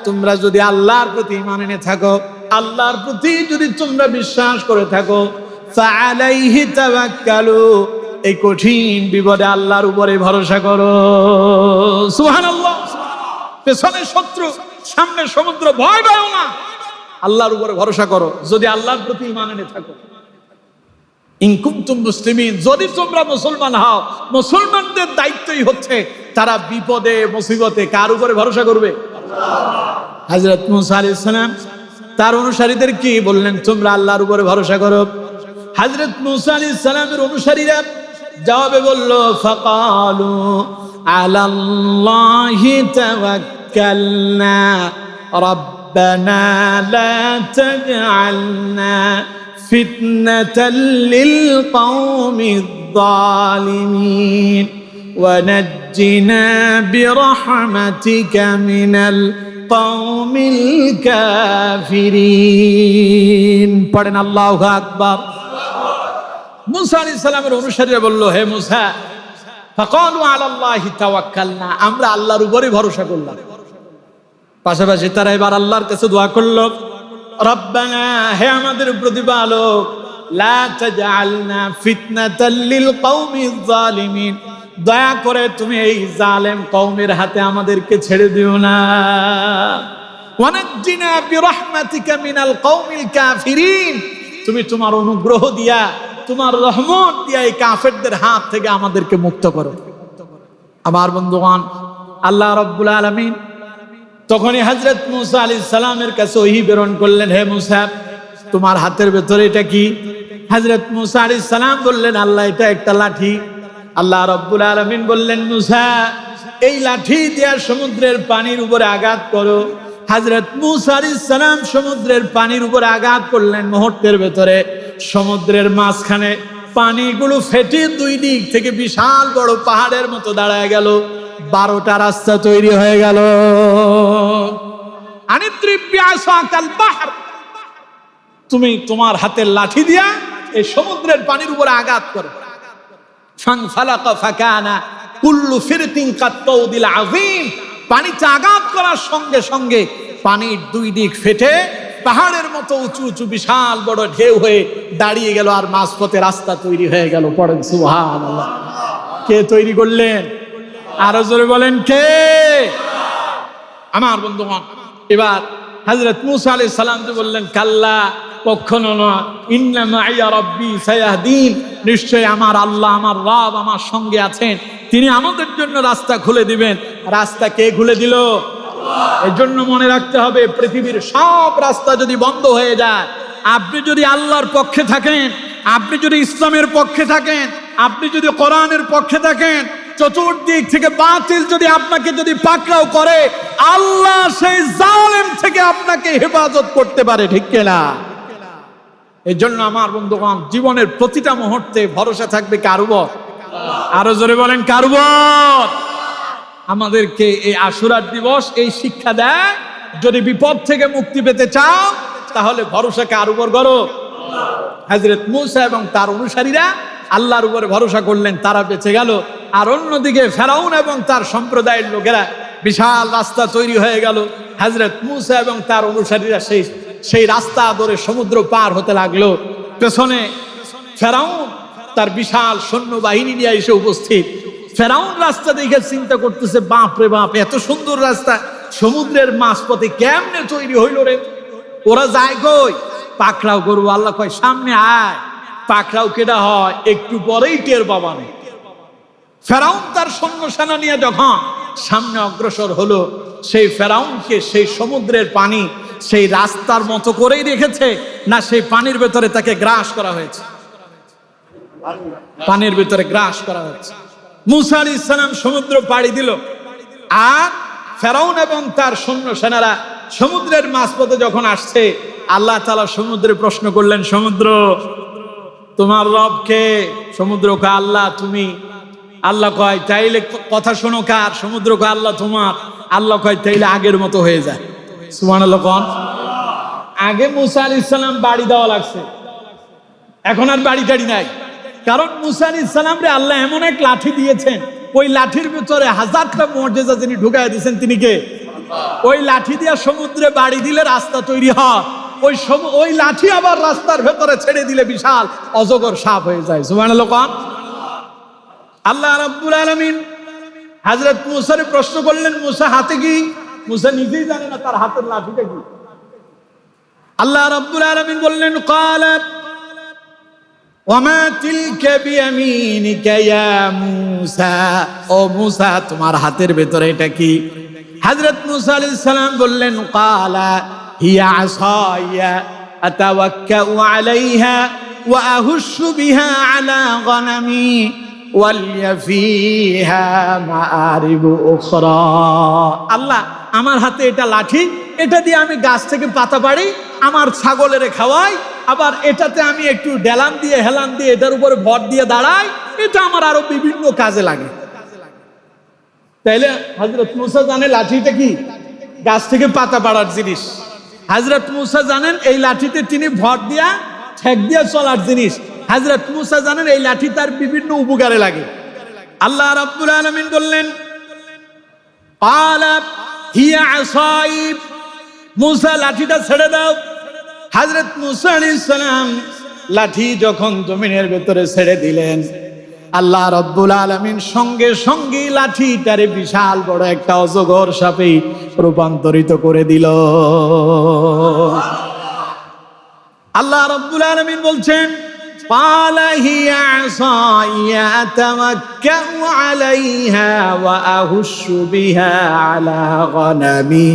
তোমরা যদি আল্লাহর প্রতি ঈমান এনে থাকো, আল্লাহর প্রতি যদি তোমরা বিশ্বাস করে থাকো, ফাআলাইহি তাওয়াক্কালু, এই কঠিন বিপদে আল্লাহর উপরে ভরসা করো। সুবহানাল্লাহ। পেছনে শত্রু, সামনে সমুদ্র, ভয় পাও না, আল্লাহর উপরে ভরসা করো যদি আল্লাহর প্রতি ঈমান এনে থাকো। ইন কুনতুম মুসলিমিন, যদি তোমরা মুসলমান হও, মুসলমানদের দায়িত্বই হচ্ছে তারা বিপদে মুসিবতে কার উপরে ভরসা করবে? হযরত মুসা আলাইহিস সালাম তার অনুসারীদের কি বললেন? তোমরা আল্লাহর উপরে ভরসা করো। হযরত মুসা আলাইহিস সালামের অনুসারীরা জবাবে বলল, ফাকালু আলাল্লাহি তাওয়াক্কালনা রাব্বানা লা তাজআলনা ফিতনাতাল লিল কওমিয যালিমিন ওয়া নাজ্জিনা বিরহমাতিকা মিনাল কওমিল কাফিরিন। পড়েন আল্লাহু আকবার। মুসা আলাইহিস সালামের অনুসারীরা বলল, হে মুসা, ফাকালু আলাল্লাহি তাওয়াক্কালনা, আমরা আল্লাহর উপরে ভরসা করলাম। পাশাপাশি তারা এবার আল্লাহর কাছে দোয়া করল, রব্বানা, হে আমাদের প্রতিপালক, লা তাজআলনা ফিতনাতাল লিল কওমিয যালিমিন, দয়া করে তুমি এই জালেম কওমের হাতে আমাদেরকে ছেড়ে দিও না। ওয়া নাজ্জিনা বিরহমাতিকা মিনাল কওমিল কাফিরিন, তুমি তোমার অনুগ্রহ দিয়া, তোমার রহমত দিয়া এই কাফেরদের হাত থেকে আমাদেরকে মুক্ত করো। আমার বন্ধুগণ, আল্লাহ রাব্বুল আলামিন তখনই হযরত মুসা আলাইহিস সালামের কাছে ওহী প্রেরণ করলেন, হে মুসা, তোমার হাতের ভেতরে এটা কি? হযরত মুসা আলাইহিস সালাম বললেন, আল্লাহ, এটা একটা লাঠি। আল্লাহ রাব্বুল আলামিন বললেন, মুসা, এই লাঠি দিয়া সমুদ্রের পানির উপরে আঘাত করো। হযরত মুসা আলাইহিস সালাম সমুদ্রের পানির উপরে আঘাত করলেন। মুহূর্তের ভেতরে সমুদ্রের মাঝখানে পানিগুলো ফেটে দুই দিক থেকে বিশাল বড় পাহাড়ের মতো দাঁড়ায় গেল। 12টা রাস্তা তৈরি হয়ে গেল। আনিদ্রিব বিআসাকাল বাহর, তুমি তোমার হাতের লাঠি দিয়া এই সমুদ্রের পানির উপরে আঘাত করো। ফানফালাকা ফাকানা কুল্লু ফিরতিন কাত্তাউদিল আযীম, পানিতে আঘাত করার সঙ্গে সঙ্গে পানির দুই দিক ফেটে পাহাড়ের মতো উঁচু উঁচু বিশাল বড় ঢেউ হয়ে দাঁড়িয়ে গেল, আর মাঝপথে রাস্তা তৈরি হয়ে গেল। পড়েন সুবহানাল্লাহ। কে তৈরি করলেন? আরো জোরে বলেন, কে? আমার বন্ধুগণ, এবার হযরত মুসা আলাইহিস সালাম বললেন, কাল্লা, কখনো না, ইন্না মাইয়া রাব্বি সায়াহদিন, নিশ্চয় আমার আল্লাহ, আমার রব আমার সঙ্গে আছেন, তিনি আমাদের জন্য রাস্তা খুলে দিবেন। রাস্তা কে খুলে দিল? আল্লাহ। এজন্য মনে রাখতে হবে, পৃথিবীর সব রাস্তা যদি বন্ধ হয়ে যায়, আপনি যদি আল্লাহর পক্ষে থাকেন, আপনি যদি ইসলামের পক্ষে থাকেন, আপনি যদি কোরআনের পক্ষে থাকেন, চতুর্দিক থেকে বাতিল যদি আপনাকে যদি পাকড়াও করে, আল্লাহ সেই জালেম থেকে আপনাকে হেফাজত করতে পারে, ঠিক কিনা? এই জন্য আমার বন্ধুগণ, জীবনের প্রতিটা মুহূর্তে ভরসা থাকবে কার উপর? আরো জোরে বলেন, কার উপর? আমাদেরকে এই আশুরার দিবস এই শিক্ষা দেয়, যদি বিপদ থেকে মুক্তি পেতে চাও তাহলে ভরসা কার উপর করো? হযরত মুসা এবং তার অনুসারীরা আল্লাহর উপরে ভরসা করলেন, তারা বেঁচে গেল। আর অন্যদিকে ফেরাউন এবং তার সম্প্রদায়ের লোকেরা, বিশাল রাস্তা তৈরি হয়ে গেল। হযরত মুসা এবং তার অনুসারীরা সেই রাস্তা ধরে সমুদ্র পার হতে লাগলো। পেছনে ফেরাউন তার বিশাল সৈন্যবাহিনী নিয়ে এসে উপস্থিত। ফেরাউন রাস্তা দেখে চিন্তা করতেছে, বাপ রে বাপ, এত সুন্দর রাস্তা সমুদ্রের মাঝপথে কেমনে তৈরি হইল রে? ওরা যায় কই? পাকড়াও করবো। আল্লাহ কয়, সামনে আয়। পাকড়াও কেডা হয়? একটু পরেই টের পাবা না। ফেরাউন তার সৈন্য সেনা নিয়ে যখন সামনে অগ্রসর হলো, সেই ফেরাউনকে সেই সমুদ্রের পানি সেই রাস্তার মতো করেই রেখেছে, না সেই পানির ভেতরে তাকে গ্রাস করা হয়েছে? পানির ভেতরে গ্রাস করা হয়েছে। মুসা আলাইহিস সালাম সমুদ্র পাড়ি দিল, আর ফেরাউন এবং তার সৈন্য সেনারা সমুদ্রের মাঝপথে যখন আসছে, আল্লাহ তাআলা সমুদ্রে প্রশ্ন করলেন, সমুদ্র, তোমার রব কে? সমুদ্র কয়, আল্লাহ। তুমি? আল্লাহ কয়, তাইলে কথা শোনো কার? সমুদ্র কয়, আল্লাহ তোমার। আল্লাহ কয়, তাইলে আগের মতো হয়ে যায়। সুবহানাল্লাহ। কোন আগে মুসা আলাইহিস সালাম বাড়ি দেওয়া লাগছে, এখন আর বাড়ি টাড়ি নাই। কারণ মুসা আলাইহিস সালাম রে আল্লাহ এমন এক লাঠি দিয়েছেন, ওই লাঠির ভিতরে হাজারটা মুআজিজা যিনি ঢুকায় দিয়েছেন তিনি কে? ওই লাঠি দিয়া সমুদ্রে বাড়ি দিলে রাস্তা তৈরি হয়, ওই লাঠি আবার রাস্তার ভেতরে ছেড়ে দিলে বিশাল অজগর সাপ হয়ে যায়। সুবহানাল্লাহ। আল্লাহ রাব্বুল আলামিন হযরত মূসার প্রশ্ন করলেন, মূসা হাতে কি? মূসা নিজেই জানে না তার হাতের লাঠিটা কি। আল্লাহ রাব্বুল আলামিন বললেন, ক্বালা ওয়ামা তিলকা বিয়ামিনিকা ইয়া মূসা, ও মূসা তোমার হাতের ভেতরে এটা কি? হযরত মূসা আলাইহিস সালাম বললেন, ক্বালা হিয়া আসায়া আতাওয়াক্কাউ আলাইহা ওয়া আহুশু বিহা আলা গনামি ওয়ালিয়া ফিহা মাআরিবু উখরা। আল্লাহ, আমার হাতে এটা লাঠি, এটা দিয়ে আমি গাছ থেকে পাতা পাড়ি, আমার ছাগলের খাওয়াই, আবার এটাতে আমি একটু ডেলান দিয়ে হেলান দিয়ে এটার উপরে ভর দিয়ে দাঁড়াই, এটা আমার আরো বিভিন্ন কাজে লাগে। তাইলে হযরত মূসা জানে লাঠিটা কি? গাছ থেকে পাতা পাড়ার জিনিস। হযরত মূসা জানেন এই লাঠিতে তিনি ভর দিয়া ঠেক দিয়া চলার জিনিস। হযরত মূসা জানেন এই লাঠি তার বিভিন্ন উপকারে লাগে। আল্লাহ রাব্বুল আলামিন বললেন, ক্বালা হিয়া আসাই, মূসা লাঠিটা ছেড়ে দাও। হযরত মূসা আলাইহিস সালাম লাঠি যখন জমিনের ভেতরে ছেড়ে দিলেন, আল্লাহ রাব্বুল আলামিন সঙ্গে সঙ্গে লাঠিটারে বিশাল বড় একটা অজগর সাপে রূপান্তরিত করে দিল। আল্লাহ রাব্বুল আলামিন বলছেন, ক্বালা হিয়া আসায়া আতাওয়াক্কাউ আলাইহা ওয়া আহুশু বিহা আলা গনামি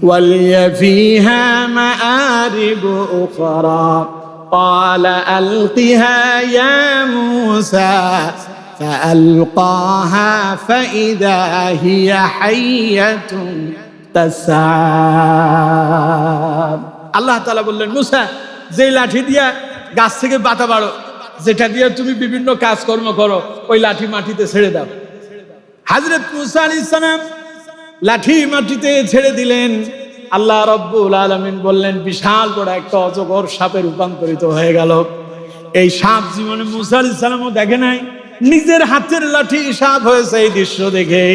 ওয়ালিয়া ফিহা মাআরিবু উখরা। ক্বালা আলকিহা ইয়া মূসা ফাআলকাহা ফাইযা হিয়া হাইয়াতুন তাসআ। আল্লাহ তাআলা বললেন, মূসা যে লাঠি দিয়া গাছ থেকে পাতা বাড়ো, যেটা দিয়ে তুমি বিভিন্ন কাজকর্ম করো, ওই লাঠি মাটিতে ছেড়ে দাও। হযরত মূসা আলাইহিস সালাম লাঠি মাটিতে ছেড়ে দিলেন। আল্লাহ রাব্বুল আলামিন বললেন, বিশাল বড় একটা অজগর সাপে রূপান্তরিত হয়ে গেল। এই সাপ জীবনে মূসা আলাইহিস সালামও দেখে নাই, নিজের হাতের লাঠি সাপ হয়েছে। এই দৃশ্য দেখে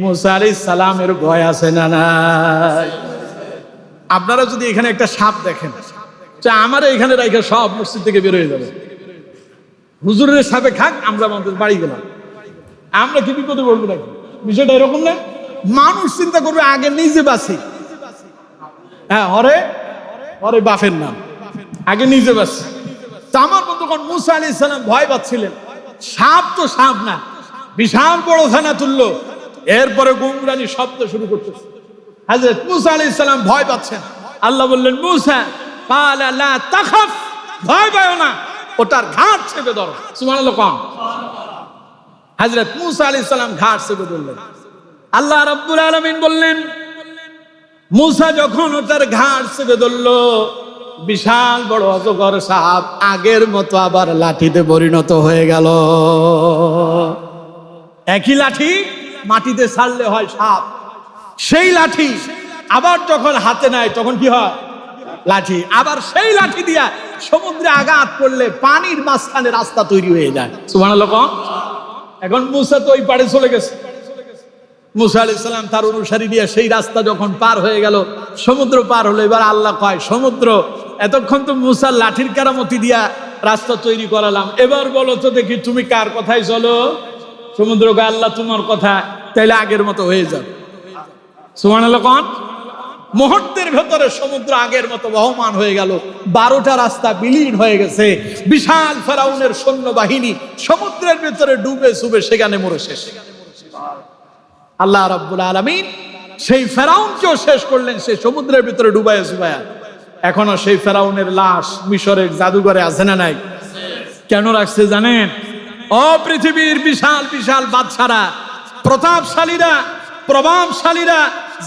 মূসা আলাইহিস সালামের ভয় আছে না নাই? আপনারা যদি এখানে একটা সাপ দেখেন, আমার এখানে রাইখা সব মসজিদ থেকে বের হয়ে যাবে, হুজুরের সাপে খাক, আমরা আমাদের বাড়ি গেলাম, আমরা কি বিপদে পড়বো নাকি? বিষয়টা এরকম না। মানুষ চিন্তা করবে আগে নিজে বাঁচি, হ্যাঁ হরে হরে বাপের নাম, আগে নিজে বাঁচি। আমার বন্ধুগণ, মূসা আলাইহিস সালাম ভয় পাচ্ছিলেন। সাপ তো সাপ না, বিশাল বড় ফেনা তুললো, এরপরে গুমরানি শব্দ শুরু করতেছে। হযরত মূসা আলাইহিস সালাম ভয় পাচ্ছেন। আল্লাহ বললেন, মূসা ক্বালা লা তাখাফ, ভয় পাও না, ওটার ঘাট চেপে ধরো। সুবহানাল্লাহ। হযরত মূসা আলাইহিস সালাম ঘাট চেপে ধরলেন। আল্লাহ রাব্বুল আলামিন বললেন, মূসা যখন ওটার ঘাট চেপে ধরলো, বিশাল বড় অজগর সাপ আগের মতো আবার লাঠিতে পরিণত হয়ে গেল। একই লাঠি মাটিতে ছাড়লে হয় সাপ, সেই লাঠি আবার যখন হাতে নেয় তখন কি হয়? লাঠি। আবার সেই লাঠি দিয়া সমুদ্রে আঘাত করলে পানির মাঝখানে রাস্তা তৈরি হয়ে যায়। সুবহানাল্লাহ। এখন মূসা তো ওই পাড়ে চলে গেছে। মূসা আলাইহিস সালাম তার অনুসারী দিয়ে সেই রাস্তা যখন পার হয়ে গেল, সমুদ্র পার হলো। এবার আল্লাহ কয়, সমুদ্র এতক্ষণ তো মূসার লাঠির কারামতি দিয়া রাস্তা তৈরি করালাম, এবার বলো তো দেখি তুমি কার কথাই চলো? সমুদ্র কয়, আল্লাহ তোমার কথা, তাইলে আগের মতো হয়ে যাবে। সুবহানাল্লাহ। মুহূর্তের ভেতরে সমুদ্র আগের মতো বহমান হয়ে গেল। 12টা রাস্তা বিলীন হয়ে গেছে। বিশাল ফেরাউনের সৈন্যবাহিনী সমুদ্রের ভেতরে ডুবে চুবে সেখানে মরে শেষ। আল্লাহ রাব্বুল আলামিন সেই ফেরাউনকেও শেষ করলেন, সেই সমুদ্রের ভিতরে ডুবায়া চুবায়া। এখনো সেই ফেরাউনের লাশ মিশরের জাদুঘরে আছে না নাই? কেন রাখছে জানেন? ও পৃথিবীর বিশাল বিশাল বাদশারা, প্রতাপশালীরা, প্রভাবশালীরা,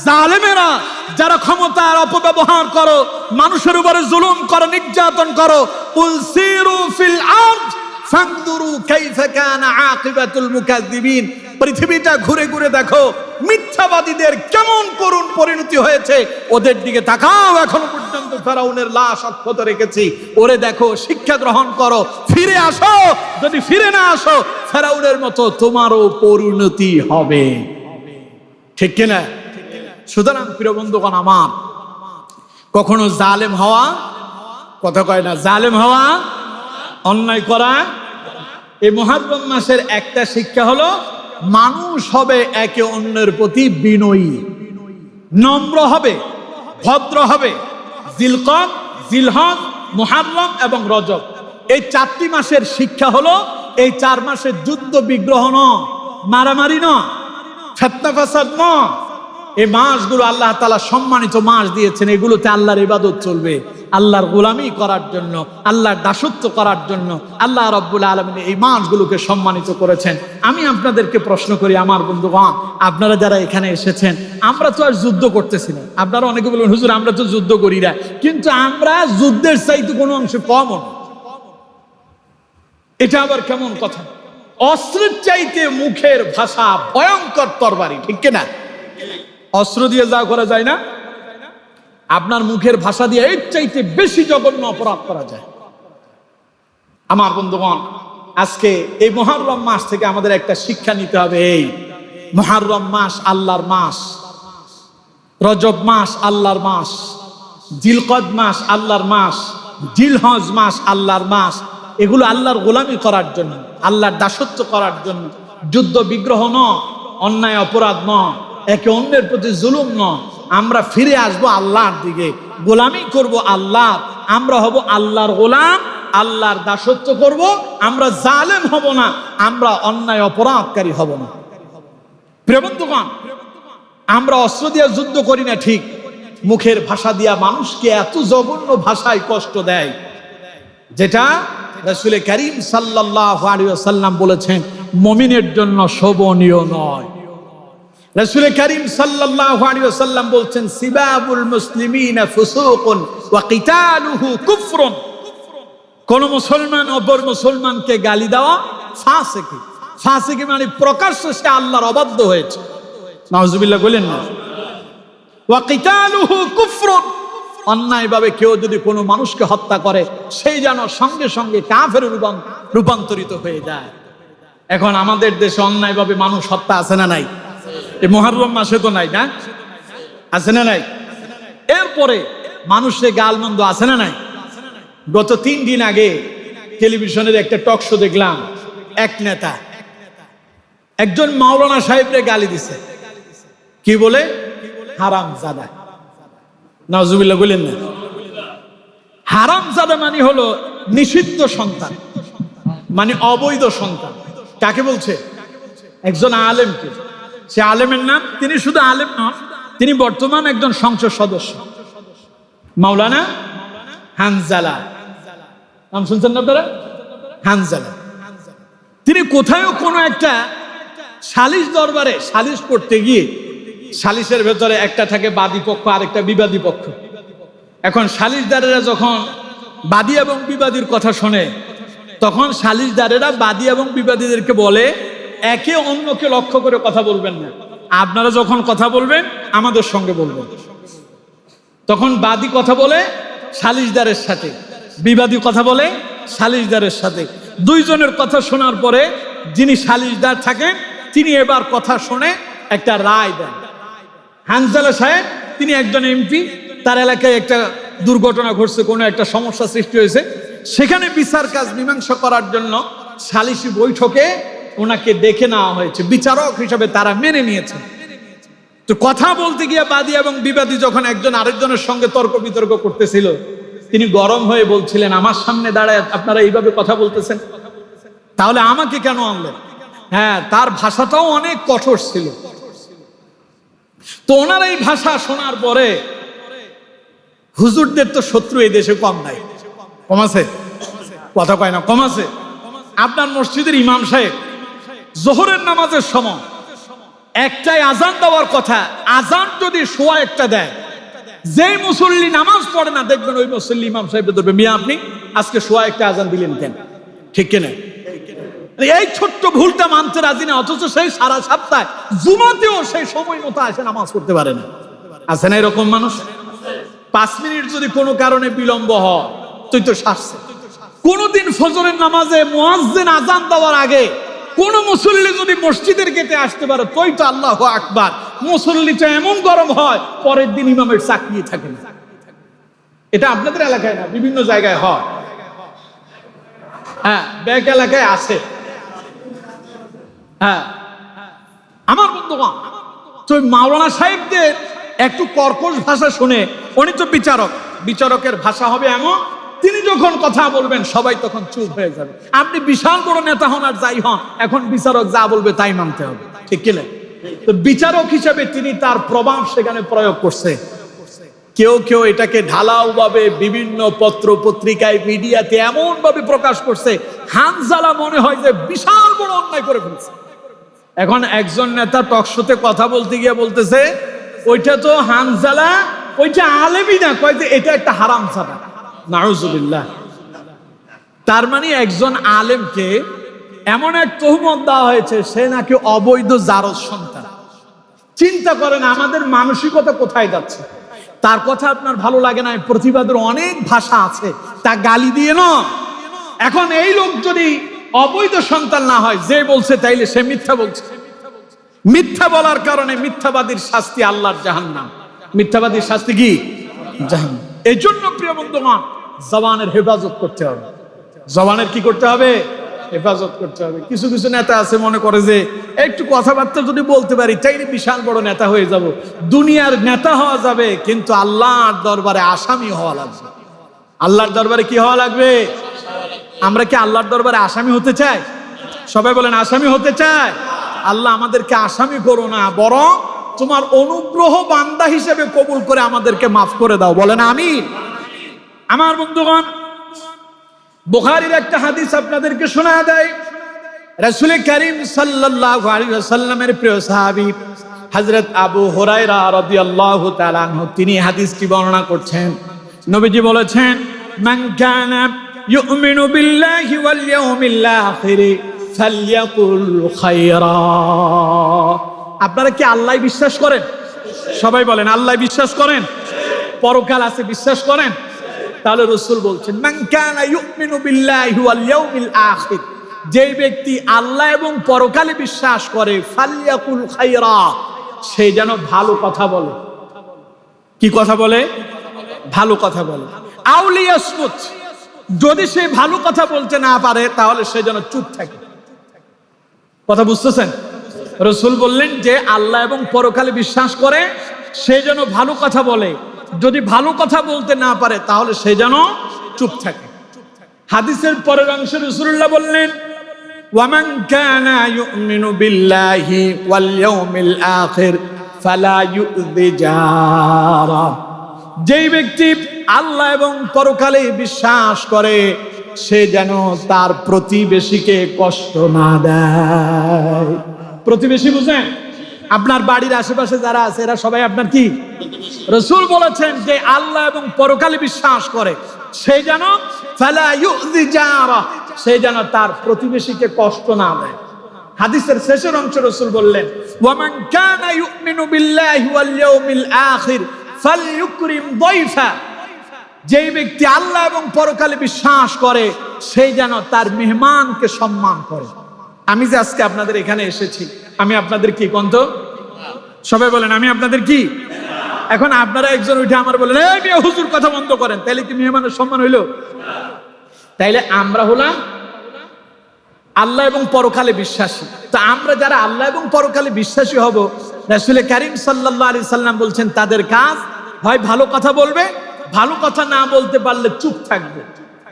জালেমেরা, যারা ক্ষমতার অপব্যবহার করো, মানুষের উপরে জুলুম করো, নির্যাতন করো, উলসিরু ফিল আরদ ফানদুরু কাইফা কানা আকিবাতুল মুকাজ্জিবিন। পৃথিবীটা ঘুরে ঘুরে দেখো মিথ্যাবাদীদের কেমন করুণ পরিণতি হয়েছে, ওদের দিকে তাকাও। এখনো পর্যন্ত ফেরাউনের লাশ অক্ষত রেখেছি, ওরে দেখো, শিক্ষা গ্রহণ করো, ফিরে আসো। যদি ফিরে না আসো, ফেরাউনের মতো তোমারও পরিণতি হবে। ঠিক কিনা? সুতরাং প্রিয় বন্ধুগণ আমার, কখনো জালেম হওয়া, কথা কয় না, জালেম হওয়া, অন্যায় করা এই মুহররম মাসের একটা শিক্ষা হলো মানুষ হবে একে অন্যের প্রতি বিনয়ী, নম্র হবে, ভদ্র হবে। জিলকদ, জিলহজ, মুহররম এবং রজব, এই 4টি মাসের শিক্ষা হলো এই 4 মাসের যুদ্ধ বিগ্রহ নয়, মারামারি নয়, ফিতনা ফাসাদ নয়। এই মাসগুলো আল্লাহ তাআলা সম্মানিত মাস দিয়েছেন, এগুলোতে আল্লাহর ইবাদত চলবে, আল্লাহর গোলামি করার জন্য, আল্লাহর দাসত্ব করার জন্য আল্লাহ রাব্বুল আলামিন এই মাসগুলোকে সম্মানিত করেছেন। আমি আপনাদেরকে প্রশ্ন করি আমার বন্ধুগণ, আপনারা যারা এখানে এসেছেন, আমরা তো আর যুদ্ধ করতেছি না। আপনারা অনেকে বলবেন হুজুর আমরা তো যুদ্ধ করি না, কিন্তু আমরা যুদ্ধের চাইতে কোনো অংশে কম না। এটা আবার কেমন কথা? অস্ত্রের চাইতে মুখের ভাষা ভয়ঙ্কর তরবারি, ঠিক কিনা? অস্ত্র দিয়ে যা করা যায় না, আপনার মুখের ভাষা দিয়ে এর চাইতে বেশি জঘন্য অপরাধ করা যায়। আমার বন্ধুগণ, আজকে এই মুহররম মাস থেকে আমাদের একটা শিক্ষা নিতে হবে। এই মুহররম মাস আল্লাহর মাস, রজব মাস আল্লাহর মাস, জিলকদ মাস আল্লাহর মাস, জিলহজ মাস আল্লাহর মাস। এগুলো আল্লাহর গোলামি করার জন্য, আল্লাহর দাসত্ব করার জন্য। যুদ্ধ বিগ্রহ নয়, অন্যায় অপরাধ নয়, একে অন্যের প্রতি জুলুম নয়। আমরা ফিরে আসবো আল্লাহর দিকে, গোলামি করব আল্লাহ, আমরা হব আল্লাহর গোলাম, আল্লাহর দাসত্ব করব। আমরা জালেম হব না, আমরা অন্যায় অপরাধকারী হব না। প্রিয় বন্ধুগণ, আমরা অস্ত্র দিয়ে যুদ্ধ করি না ঠিক, মুখের ভাষা দিয়া মানুষকে এত জঘন্য ভাষায় কষ্ট দেয়, যেটা রাসূল করিম সাল্লাল্লাহু আলাইহি ওয়াসাল্লাম বলেছেন মুমিনের জন্য শোভনীয় নয়। রাসূল করিম সাল্লাল্লাহু আলাইহি ওয়াসাল্লাম বলছেন সিবাবুল মুসলিমিনা ফুসুকুন ওয়া কিতালুহু কুফরুন। কোন মুসলমান অপর মুসলমানকে গালি দেওয়া ফাসিকি। ফাসিকি মানে প্রকাশ্যে সে আল্লাহর অবাধ্য হয়েছে। নাউজুবিল্লাহ বলেন না। ওয়া কিতালুহু কুফরুন, অন্যায়ভাবে কেউ যদি কোনো মানুষকে হত্যা করে সেই যেন সঙ্গে সঙ্গে কাফের রূপান্তরিত হয়ে যায়। এখন আমাদের দেশে অন্যায়ভাবে মানুষ হত্যা আছে না নাই? এই মুহররম মাসে তো নাই, না আছে না নাই? এরপরে মানুষের গালমন্দ আছে না নাই? গত 3 দিন আগে টেলিভিশনের একটা টক শো দেখলাম, এক নেতা একজন মাওলানা সাহেবরে গালি দিছে। কি বলে? হারামজাদা। নাউজুবিল্লাহ বলেন না। হারামজাদা মানে হলো নিষিদ্ধ সন্তান, মানে অবৈধ সন্তান। কাকে বলছে? একজন আলেমকে। সে আলেমের নাম, তিনি শুধু আলেম নন, তিনি বর্তমান একজন সংসদ সদস্য, মাওলানা হানজালা। নাম শুনছেন না আপনারা? হানজালা। তিনি কোথাও কোনো একটা সালিশ দরবারে সালিশ করতে গিয়ে, সালিশের ভেতরে একটা থাকে বাদী পক্ষ আর একটা বিবাদী পক্ষ। এখন সালিশদারেরা যখন বাদী এবং বিবাদীর কথা শোনে, তখন সালিশদারেরা বাদী এবং বিবাদীদেরকে বলে একে অন্যকে লক্ষ্য করে কথা বলবেন না, আপনারা যখন কথা বলবেন আমাদের সঙ্গে বলবেন। তখন বাদী কথা বলে সালিশদারের সাথে, বিবাদী কথা বলে সালিশদারের সাথে। দুইজনের কথা শোনার পরে যিনি সালিশদার থাকেন তিনি এবার কথা শুনে একটা রায় দেন। হানজালা সাহেব তিনি একজন এমপি, তার এলাকায় একটা দুর্ঘটনা ঘটছে, কোনো একটা সমস্যা সৃষ্টি হয়েছে, সেখানে বিচার কাজ মীমাংসা করার জন্য সালিশি বৈঠকে ওনাকে ডেকে নেওয়া হয়েছে, বিচারক হিসেবে তারা মেনে নিয়েছে। তো কথা বলতে গিয়ে বাদী এবং বিবাদী যখন একজন আরেকজনের সঙ্গে তর্ক বিতর্ক করতেছিল, তিনি গরম হয়ে বলছিলেন আমার সামনে দাঁড়ায় আপনারা এইভাবে কথা বলতেছেন, তাহলে আমাকে কেন আনলেন? হ্যাঁ, তার ভাষাটাও অনেক কঠোর ছিল। তো ওনার এই ভাষা শোনার পরে হুজুরদের তো শত্রু এই দেশে কম নাই, কম আছে? কথা কয় না, কম আছে। আপনার মসজিদের ইমাম সাহেব জোহরের নামাজের সময় একটাই আজান দেওয়ার কথা, আজান যদি 1:15 দেয়, যেই মুসল্লি নামাজ পড়ে না দেখবেন ওই মুসল্লি ইমাম সাহেব ধরবে, মিয়া আপনি আজকে 1:15 আজান দিলেন কেন? ঠিক কিনা? এই ছোট্ট ভুলটা মানতে রাজি না, অথচ সেই সারা সপ্তাহে জুমাতেও সেই সময় মতো আসে নামাজ পড়তে পারে না। আছে না এরকম মানুষ? 5 মিনিট যদি কোনো কারণে বিলম্ব হয় তুই তো শাস্তি। কোনদিন ফজরের নামাজে মুয়াজ্জিন আজান দেওয়ার আগে কোন মুসল্লি যদি মসজিদের গেটে আসতে পারে তুই তো আল্লাহু আকবার, মুসল্লিটা এমন গরম হয় পরের দিন ইমামের চাকরি থাকে না। এটা আপনাদের এলাকায় না, বিভিন্ন জায়গায় হয়। হ্যাঁ, ব্যাক এলাকায় আছে। হ্যাঁ, আমার বন্ধুগণ, তো মাওলানা সাহেবদের একটু কর্কশ ভাষা শুনে, উনি তো বিচারকের ভাষা হবে এমন, তিনি যখন কথা বলবেন সবাই তখন চুপ হয়ে যাবে। আপনি বিশাল বড় নেতা হন আর যাই হন, এখন বিচারক যা বলবে তাই মানতে হবে, ঠিক কিনা? তো বিচারক হিসেবে তিনি তার প্রভাব সেখানে প্রয়োগ করছে। কেউ কেউ এটাকে ঢালাও ভাবে বিভিন্ন পত্র পত্রিকায় মিডিয়াতে এমন ভাবে প্রকাশ করছে, হানজালা মনে হয় যে বিশাল বড় অন্যায় করে ফেলছে। এখন একজন নেতা টকশোতে কথা বলতে গিয়ে বলতেছে, ওইটা তো হানজালা, ওইটা আলেমই না, কয় যে এটা একটা হারামজাদা। নাউজুবিল্লাহ। তার মানে একজন আলেমকে এমন এক তহমত দেওয়া হয়েছে, সে নাকি অবৈধ জারজ সন্তান। চিন্তা করেন আমাদের মানসিকতা কোথায় যাচ্ছে। তার কথা আপনার ভালো লাগে না, প্রতিবাদের অনেক ভাষা আছে, তা গালি দিয়ে না। এখন এই লোক যদি অবৈধ সন্তান না হয়, যে বলছে তাইলে সে মিথ্যা বলছে। মিথ্যা বলার কারণে মিথ্যাবাদীর শাস্তি আল্লাহর জাহান্নাম। মিথ্যাবাদীর শাস্তি কি? জাহান্নাম। এই জন্য প্রিয় বন্ধুগণ, জবানের হেফাজত করতে হবে। জবানের কি করতে হবে? হেফাজত করতে হবে। কিছু কিছু নেতা আছে মনে করে যে একটু কথাবার্তা যদি বলতে পারি তাইলে বিশাল বড় নেতা হয়ে যাব। দুনিয়ার নেতা হওয়া যাবে, কিন্তু আল্লাহর দরবারে আসামি হওয়া লাগবে। আল্লাহর দরবারে কি হওয়া লাগবে? আমরা কি আল্লাহর দরবারে আসামি হতে চাই? সবাই বলেন আসামি হতে চাই। আল্লাহ আমাদেরকে আসামি করো না, বরং তোমার অনুগ্রহ বান্দা হিসেবে কবুল করে আমাদেরকে মাফ করে দাও। বলেন আমিন। আমার বন্ধুগণ, বুখারীর একটা হাদিস আপনাদেরকে শোনা দেয়। রাসূল করিম সাল্লাল্লাহু আলাইহি ওয়াসাল্লামের প্রিয় সাহাবী হযরত আবু হুরায়রা রাদিয়াল্লাহু তাআলা আনহু তিনি হাদিসটি বর্ণনা করছেন। নবীজি বলেছেন, মান কানা ইউমিনু বিল্লাহি ওয়াল ইয়াউমিল আখির ফালইয়াকুল খায়রা। আপনারা কি আল্লাহ বিশ্বাস করেন? সবাই বলেন আল্লাহ বিশ্বাস করেন? পরকাল আছে বিশ্বাস করেন? তাহলে রাসূল বলছেন, মান কানা ইউমিনু বিল্লাহি ওয়াল ইয়াউমিল আখির, যে ব্যক্তি আল্লাহ এবং পরকালে বিশ্বাস করে, ফালইয়াকুল খায়রা, সে যেন ভালো কথা বলে। কি কথা বলে? ভালো কথা বলে। আউলিয়াসমুত, যদি সে ভালো কথা বলতে না পারে তাহলে সে যেন চুপ থাকে। কথা বুঝতেছেন? রাসূল বললেন যে আল্লাহ এবং পরকালে বিশ্বাস করে সে যেন ভালো কথা বলে, যদি ভালো কথা বলতে না পারে তাহলে সে যেন চুপ থাকে। হাদিসের পরের অংশে রাসূলুল্লাহ বললেন, ওয়ামান কানা ইউমিনু বিল্লাহি ওয়াল ইয়াউমিল আখির ফালা ইউযি জারা, যেই ব্যক্তি আল্লাহ এবং পরকালে বিশ্বাস করে সে যেন তার প্রতিবেশীকে কষ্ট না দেয়। প্রতিবেশী বুঝেন? আপনার বাড়ির আশেপাশে যারা আছে এরা সবাই আপনার কি? রাসূল বলেছেন যে আল্লাহ এবং পরকালে বিশ্বাস করে সে যেন ফালা ইউযি জারা, সে যেন তার প্রতিবেশীকে কষ্ট না দেয়। হাদিসের শেষের অংশে রাসূল বললেন, ওয়ামান কানা ইউমিনু বিল্লাহি ওয়াল ইয়াউমিল আখির ফালইউকরিম দাইফা, যেই ব্যক্তি আল্লাহ এবং পরকালে বিশ্বাস করে সে যেন তার মেহমানকে সম্মান করে। আমি যে আজকে আপনাদের এখানে এসেছি, আমি আপনাদের কি কন্ত? সবাই বলেন আমি আপনাদের কি? এখন আপনারা একজন উঠে আমার বলেন, এই মিয়া হুজুর কথা বন্ধ করেন, তাইলে কি মেহমানের সম্মান হইল? তাইলে আমরা হলাম আল্লাহ এবং পরকালে বিশ্বাসী। তো আমরা যারা আল্লাহ এবং পরকালে বিশ্বাসী হব, রাসূল করিম সাল্লাল্লাহু আলাইহি সাল্লাম বলছেন তাদের কাজ হয় ভালো কথা বলবে, ভালো কথা না বলতে পারলে চুপ থাকবে।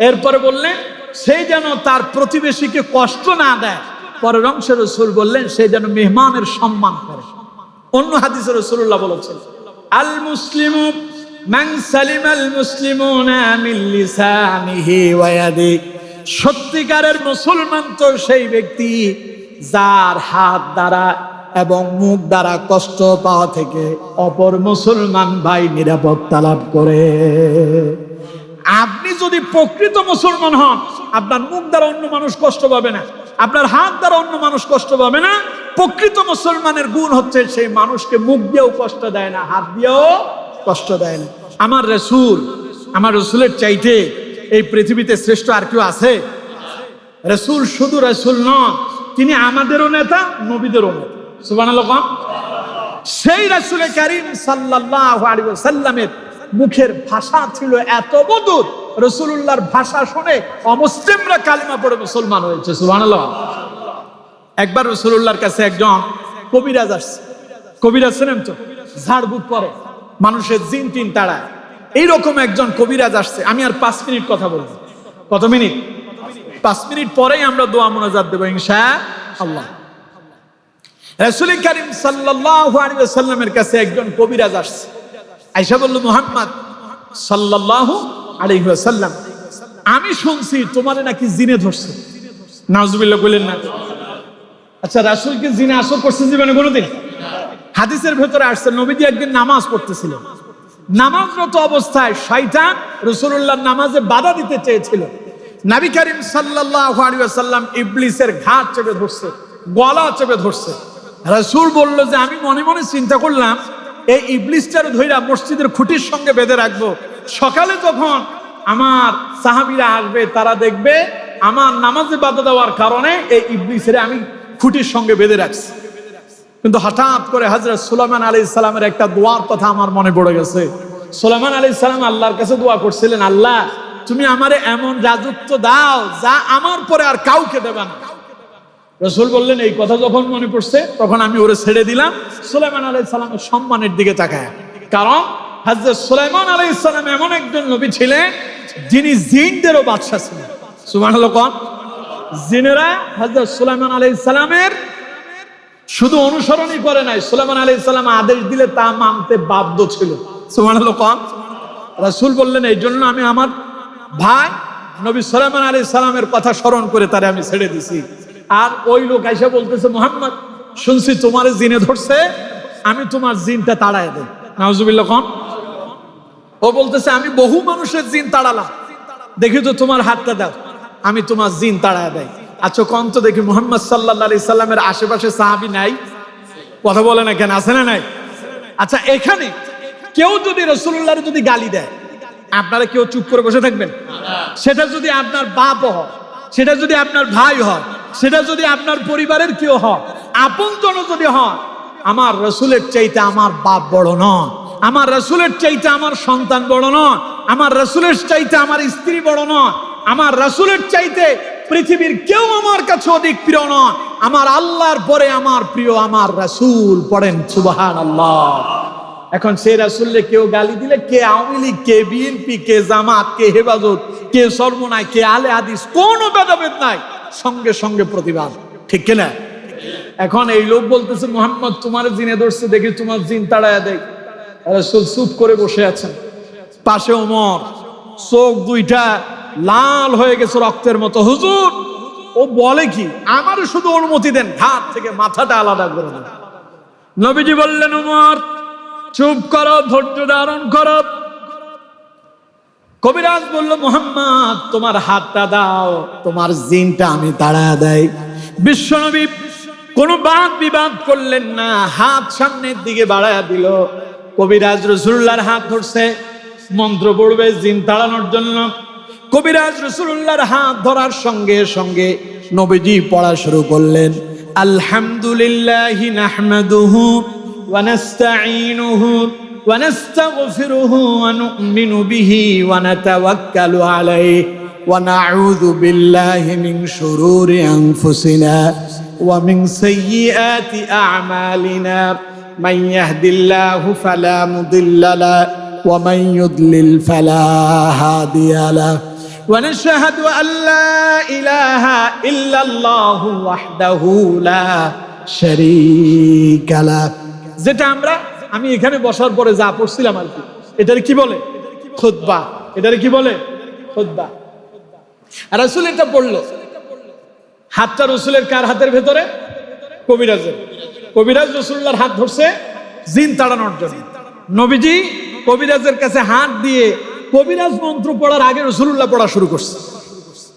এরপরে বললেন সে যেন তার প্রতিবেশীকে কষ্ট না দেয়। পরের অংশে রাসূল বললেন সে যেন মেহমানের সম্মান করে। অন্য হাদিসে রাসূলুল্লাহ বলেছেন, আল মুসলিমু মান সালিমাল মুসলিমুনা মিন লিসানিহি ওয়া ইয়াদিহি, সত্যিকারের মুসলমান তো সেই ব্যক্তি যার হাত দ্বারা এবং মুখ দ্বারা কষ্ট পাওয়া থেকে অপর মুসলমান ভাই নিরাপত্তা লাভ করে। আপনি যদি প্রকৃত মুসলমান হন, আপনার মুখ দ্বারা অন্য মানুষ কষ্ট পাবে না, আপনার হাত দ্বারা অন্য মানুষ কষ্ট পাবে না। প্রকৃত মুসলমানের গুণ হচ্ছে সেই মানুষকে মুখ দিয়েও কষ্ট দেয় না, হাত দিয়েও কষ্ট দেয় না। আমার রাসূলের চাইতে এই পৃথিবীতে শ্রেষ্ঠ আর কেউ আছে? রাসূল শুধু রাসূল নন, তিনি আমাদেরও নেতা, নবীদেরও নেতা। সুবহানাল্লাহ। সেই রাসূল করিম সাল্লাল্লাহু আলাইহি ওয়াসাল্লামের মুখের ভাষা ছিল এত মধুর, রাসূলুল্লাহর ভাষা শুনে অমুসলিমরা কালিমা পড়ে মুসলমান হয়েছে। সুবহানাল্লাহ। একবার রাসূলুল্লাহর কাছে একজন কবিরাজ আসছে। কবিরাজ ছিলেন তো, ঝাড়ফুঁক করে, মানুষের জিন টিন তাড়ায়, এইরকম একজন কবিরাজ আসছে। আমি আর 5 মিনিট কথা বলবো। কত মিনিট? 5 মিনিট পরেই আমরা দোয়া মোনাজাত দেব ইনশাআল্লাহ। রাসূল করিম সাল্লাল্লাহু আলাইহি ওয়াসাল্লামের কাছে একজন কবিরাজ আসছে। আয়েশা বলল, মুহাম্মদ সাল্লাল্লাহু আলাইহি ওয়াসাল্লাম, আমি শুনছি তোমারে নাকি জিনে ধরছে। নাউজুবিল্লাহ বলেন না। আচ্ছা, রাসূল কি জিনে আসর করছে জীবনে কোনোদিন? হাদিসের ভেতরে আসছে, নবীজি একদিন নামাজ পড়তেছিলেন। নামাজরত অবস্থায় শয়তান রাসূলুল্লাহর নামাজে বাধা দিতে চেয়েছিল। নবী করিম সাল্লাল্লাহু আলাইহি ওয়াসাল্লাম ইবলিসের ঘাট চেপে ধরছে, গলা চেপে ধরছে। রাসূল বলল যে আমি মনে মনে চিন্তা করলাম এই ইবলিসটার ধইরা মসজিদের খুঁটির সঙ্গে বেঁধে রাখবো। সকালে যখন আমার সাহাবীরা আসবে তারা দেখবে আমার নামাজে বাধা দেওয়ার কারণে এই ইবলিসের আমি খুঁটির সঙ্গে বেঁধে রাখছি। কিন্তু হঠাৎ করে হযরত সুলাইমান আলাইহিস সালামের একটা দোয়ার কথা আমার মনে পড়ে গেছে। সুলাইমান আলাইহিস সালাম আল্লাহর কাছে দোয়া করছিলেন, আল্লাহ তুমি আমারে এমন রাজত্ব দাও যা আমার পরে আর কাউকে দেবে না। রাসূল বললেন, এই কথা যখন মনে পড়ছে তখন আমি ওরে ছেড়ে দিলাম সুলাইমান আলাইহিস সালামের সম্মানের দিকে তাকায়। কারণ হযরত সুলাইমান আলাইহিস সালাম এমন একজন নবী ছিলেন যিনি জিনদেরও বাদশা ছিলেন। সুবহানাল্লাহ। কোন জিনেরা হযরত সুলাইমান আলাইহিস সালামের শুধু অনুসরণই করে নাই, সুলাইমান আলাইহিস সালাম আদেশ দিলে তা মানতে বাধ্য ছিল। সুবহানাল্লাহ। কোন রাসূল বললেন, এই জন্য আমি আমার ভাই নবী সুলাইমান আলাইহিস সালামের কথা স্মরণ করে তারে আমি ছেড়ে দিছি। আর ওই লোক আইসা বলতেছে, মুহাম্মদ শুনছি তোমার জিনে ধরছে, আমি তোমার জিনটা তাড়ায় দেই। নাউজুবিল্লাহ। কোন ও বলতেছে, আমি বহু মানুষের জিন তাড়ালাম, দেখি তো তোমার হাতটা দাও, আমি তোমার জিন তাড়ায় দেয়। আচ্ছা কোন তো দেখি মুহাম্মদ সাল্লাল্লাহু আলাইহি সাল্লামের আশেপাশে সাহাবী নাই? কথা বলে না কেন? আছে না নাই? আচ্ছা, এখানে কেউ যদি রাসূলুল্লাহর যদি গালি দেয়, আপনারা কেউ চুপ করে বসে থাকবেন? সেটা যদি আপনার বাপ হয়, সেটা যদি আপনার ভাই হয়, সেটা যদি আপনার পরিবারের কেউ হয়, আপনজন যদি হয়, আমার রাসূলের চাইতে আমার বাপ বড় নয়, আমার রাসূলের চাইতে আমার সন্তান বড় নয়, আমার রাসূলের চাইতে আমার স্ত্রী বড় নয়, আমার রাসূলের চাইতে পৃথিবীর কেউ আমার কাছে অধিক প্রিয় নয়। আমার আল্লাহর পরে আমার প্রিয় আমার রাসূল। পড়েন সুবহানাল্লাহ। এখন সেই রাসূলকে কেউ গালি দিলে, কে আওয়ামী লীগ, কে বিএনপি, কে জামাত, কে হেফাজত, কে সর্বনায়, কে আলে হাদিস, কোনো ভেদাভেদ নাই, সঙ্গে সঙ্গে প্রতিবাদ। ঠিক কিনা? এখন এই লোক বলতেছে, মুহাম্মদ তোমার জিনে ধরছে, দেখি তোমার জিন তাড়ায় দেয়। রাসূল চুপ করে বসে আছেন। পাশে ওমর, চোখ দুইটা লাল হয়ে গেছে রক্তের মতো। হুজুর, ও বলে কি? আমারও শুধু অনুমতি দেন, ঘাট থেকে মাথাটা আলাদা করে দেন। নবীজি বললেন, ওমর চুপ করো, ধৈর্য ধারণ করো। কবিরাজ বলল, মুহাম্মদ তোমার হাতটা দাও, তোমার জিনটা আমি তাড়ায় দেই। বিশ্বনবী কোনো বাদ বিবাদ করলেন না, হাত সামনের দিকে বাড়ায়া দিল। কবিরাজ রাসূলুল্লাহর হাত ধরছে, মন্ত্র পড়বে জিন তাড়ানোর জন্য। কবিরাজ রাসূলুল্লাহর হাত ধরার সঙ্গে সঙ্গে নবীজি পড়া শুরু করলেন, আলহামদুলিল্লাহি নাহমাদুহু ওয়া নাস্তাঈনুহু ওয়া নাস্তাগফিরুহু ওয়া নু'মিনু বিহি ওয়া নাতাওয়াক্কালু আলাইহি ওয়া নাউযু বিল্লাহি মিন শুরুরি আনফুসিনা ওয়া মিন সাইয়্যাতি আ'মালিনা মান ইয়াহদিল্লাহু ফালা মুদিল্লা লাহু ওয়া মান ইউদ্লিল ফালা হাদিয়া লাহু ওয়া নাশহাদু আল্লা ইলাহা ইল্লাল্লাহু ওয়াহদাহু লা শারীকা লাহু। যেটা আমি এখানে বসার পরে যা পড়ছিলাম আর কি, এটার কি বলে? খুতবা। এটার কি বলে? খুতবা। আর রাসূল এটা পড়লো। হাতটা রাসূলের কার হাতের ভেতরে? কবিরাজের। কবিরাজ রাসূলুল্লাহর হাত ধরছে জিন তাড়ানোর জন্য। নবীজি কবিরাজের কাছে হাত দিয়ে কবিরাজ মন্ত্র পড়ার আগে রাসূলুল্লাহ পড়া শুরু করছে।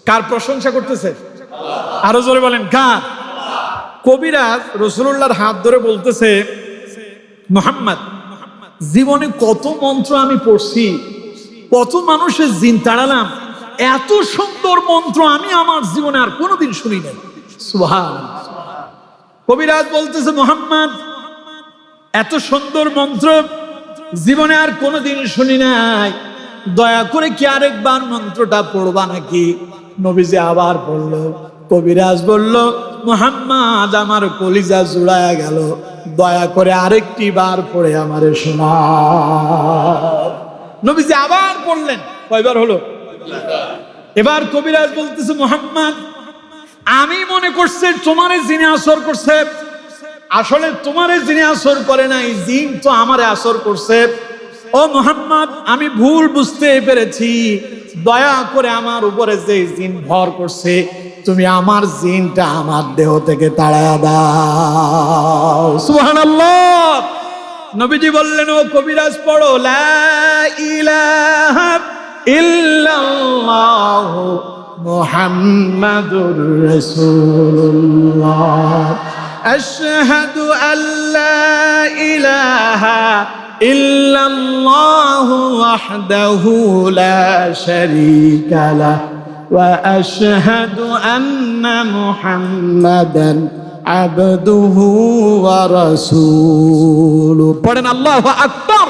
কার প্রশংসা করতেছে? আরো জোরে বলেন, কার? কবিরাজ রাসূলুল্লাহর হাত ধরে বলতেছে, মুহাম্মদ জীবনে কত মন্ত্র আমি পড়ছি, কত মানুষের জিন তাড়ালাম, এত সুন্দর মন্ত্র আমি আমার জীবনে আর কোনোদিন শুনি নাই। সুবহানাল্লাহ। কবিরাজ বলতেছে, মুহাম্মদ এত সুন্দর মন্ত্র জীবনে আর কোনোদিন শুনি নাই, দয়া করে কি আরেকবার মন্ত্রটা পড়বা নাকি? নবীজি আবার পড়ল। কবিরাজ বলল, মুহাম্মদ আমার কলিজা জুড়ায়া গেল, দয়া করে আরেকটি বার পড়ে আমারে শোনা। নবীজি আবার পড়লেন, কয়বার হলো? এবার কবিরাজ বলতেছে, মুহাম্মদ আমি মনে করছি তোমারে জিনে আসর করছে, আসলে তোমারে জিনে আসর করে নাই, জিন তো আমারে আসর করছে। ও মুহাম্মদ আমি ভুল বুঝতে পেরেছি, দয়া করে আমার উপরে যে জিন ভর করছে তুমি আমার জিনটা আমার দেহ থেকে তাড়ায়া দাও। সুবহানাল্লাহ। নবীজি বললেন, ও কবিরাজ পড়ো, লা ইলাহা ইল্লাল্লাহু মুহাম্মাদুর রাসূলুল্লাহ, আশহাদু আল্লা ইলাহা ইল্লাল্লাহু ওয়াহদাহু লা শারীকা লাহু ওয়া আশহাদু আন্না মুহাম্মাদান আবদুহু ওয়া রাসূলুহু। পড়েন আল্লাহু আকবার।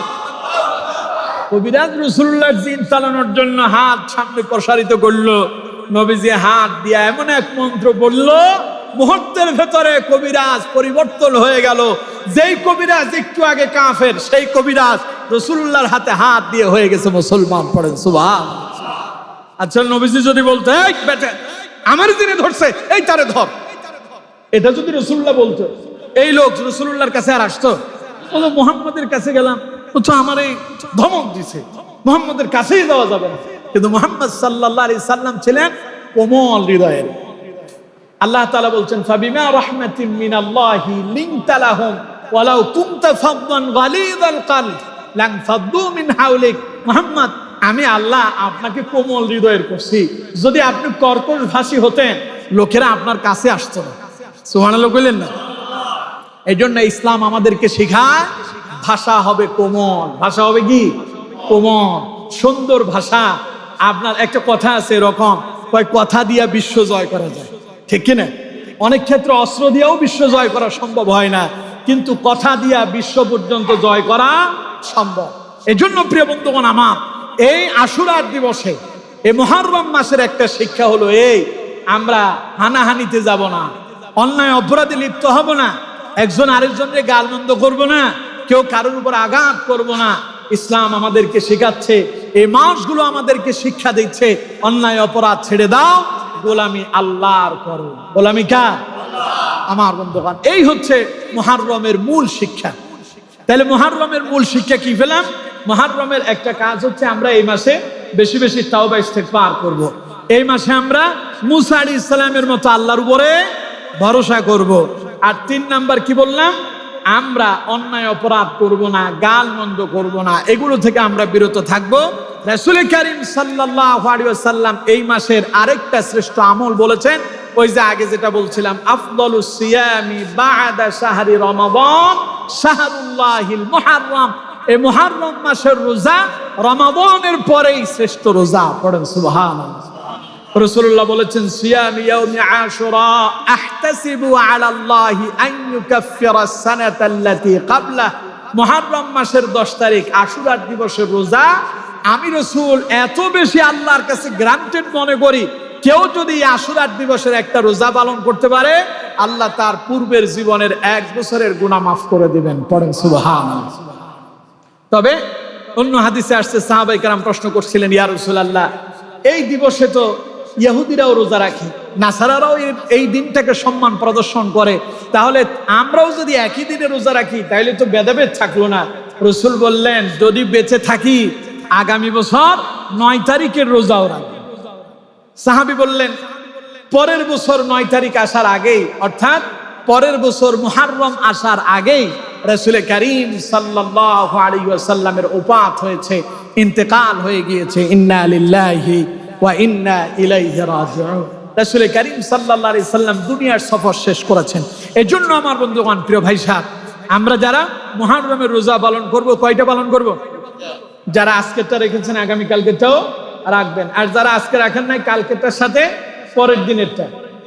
কবিরাজ রাসূলুল্লাহর জিন চালানোর জন্য হাত সামনে প্রসারিত করলো। নবীজি হাত দিয়ে এমন এক মন্ত্র বললো, মুহূর্তের ভেতরে কবিরাজ পরিবর্তন হয়ে গেল। যেই কবিরাজ একটু আগে কাফের, সেই কবিরাজ রাসূলুল্লাহর হাতে হাত দিয়ে হয়ে গেছে মুসলমান। পড়েন সুবহানাল্লাহ। আচ্ছা নবীজি যদি বলতে, এই বেটা আমার জিনে ধরছে, এই তারে ধর, এটা যদি রাসূলুল্লাহ বলতো, এই লোক রাসূলুল্লাহর কাছে আর আসতো? ও মুহাম্মদের কাছে গেলাম, ও তো আমারে ধমক দিছে, মুহাম্মদের কাছেই যাওয়া যাবে না। কিন্তু মুহাম্মদ সাল্লাল্লাহু আলাইহি সাল্লাম ছিলেন কোমল হৃদয়ের। আল্লাহ তাআলা বলছেন, ফাবিমা রাহমাতিন মিনাল্লাহি লিনতা লাহুম ওয়ালাউ কুনতা ফাদদান গালিযাল কলব লানফাদ্দু মিন হাওলিক। মুহাম্মদ আমি আল্লাহ আপনাকে কোমল হৃদয়ের করছি, যদি আপনি কর্কশ ভাষী হতেন লোকেরা আপনার কাছে আসতো না। সুবহানাল্লাহ কইলেন না? এই জন্য ইসলাম আমাদেরকে শেখায় ভাষা হবে কোমল, ভাষা হবে কি কোমল, সুন্দর ভাষা। আপনার একটা কথা আছে এরকম, কয় কথা দিয়া বিশ্ব জয় করা যায়, ঠিক কিনা? অনেক ক্ষেত্রে অস্ত্র দিয়েও বিশ্ব জয় করা সম্ভব হয় না, কিন্তু কথা দিয়া বিশ্ব পর্যন্ত জয় করা সম্ভব। এই জন্য প্রিয় বন্ধুগণ আমার, এই আশুরার দিবসে এই মুহররম মাসের একটা শিক্ষা হলো এই, আমরা হানাহানিতে যাব না, অন্যায় অপরাধে লিপ্ত হব না, একজন আরেকজনকে গালমন্দ করব না, কেউ কারোর উপর আঘাত করব না। ইসলাম আমাদেরকে শেখাচ্ছে, এই মাসগুলো আমাদেরকে শিক্ষা দিচ্ছে, অন্যায় অপরাধ ছেড়ে দাও, গোলামি আল্লাহর করো। গোলামি কার? আমার বন্ধুগণ, এই হচ্ছে মুহররমের মূল শিক্ষা। তাহলে মুহররমের মূল শিক্ষা কি পেলাম? মুহররমের একটা কাজ হচ্ছে আমরা এই মাসে বেশি বেশি তাওবা ইস্তেগফার করব। এই মাসে আমরা মুসা আলাইহিস সালামের মতো আল্লাহর উপরে ভরসা করব। আর 3 নাম্বার কি বললাম? আমরা অন্যায় অপরাধ করব না, গালমন্দ করব না, এগুলো থেকে আমরা বিরত থাকব। রাসূল কারীম সাল্লাল্লাহু আলাইহি ওয়াসাল্লাম এই মাসের আরেকটা শ্রেষ্ঠ আমল বলেছেন, ওই যে আগে যেটা বলছিলাম, আফদালুস সিয়ামি বা'দা শাহরি রমাদান শাহরুল্লাহিল মুহররম। এই মুহররম মাসের রোজা রমাদানের পরেই শ্রেষ্ঠ রোজা। পড়েন সুবহানাল্লাহ। রাসূলুল্লাহ বলেছেন, সিয়াম ইয়াউমি আশুরা আহতাসিবু আলা আল্লাহি আন ইউকাফফিরা সানাতাল্লাতী ক্বাবলা। মুহররম মাসের 10 তারিখ আশুরার দিবসের রোজা আমি রাসূল এত বেশি আল্লাহর কাছে গ্রান্টেড মনে করি, কেউ যদি আশুরার দিবসের একটা রোজা পালন করতে পারে, আল্লাহ তার পূর্বের জীবনের 1 বছরের গুনাহ মাফ করে দিবেন। পড়েন সুবহানাল্লাহ। তবে অন্য হাদিসে আসছে, সাহাবায়ে কেরাম প্রশ্ন করছিলেন, ইয়া রাসূলুল্লাহ এই দিবসে তো ইহুদিরাও রোজা রাখে, নাসারারাও এই দিনটাকে সম্মান প্রদর্শন করে, তাহলে আমরাও যদি একই দিনে রোজা রাখি তাহলে তো ভেদাভেদ থাকলো না। রাসূল বললেন, যদি বেঁচে থাকি আগামী বছর 9 তারিখের রোজাও রাখবো। সাহাবী বললেন, পরের বছর 9 তারিখ আসার আগেই, অর্থাৎ পরের বছর মুহররম আসার আগেই রাসূল কারীম সাল্লাল্লাহু আলাইহি ওয়াসাল্লামের ওফাত হয়েছে, ইন্তেকাল হয়ে গিয়েছে। ইন্না লিল্লাহি ওয়া ইন্না ইলাইহি রাজিউন। রাসূল কারীম সাল্লাল্লাহু আলাইহি সাল্লাম দুনিয়ার সফর শেষ করেছেন। এজন্য আমার বন্ধুগণ, প্রিয় ভাই সাহেব, আমরা যারা মুহররমের রোজা পালন করব, কয়টা পালন করব? যারা আজকেরটা রেখেছেন আগামী কালকেরটাও রাখবেন, আর যারা আজকে রাখেন নাই কালকেরটার সাথে পরের দিনেরটা,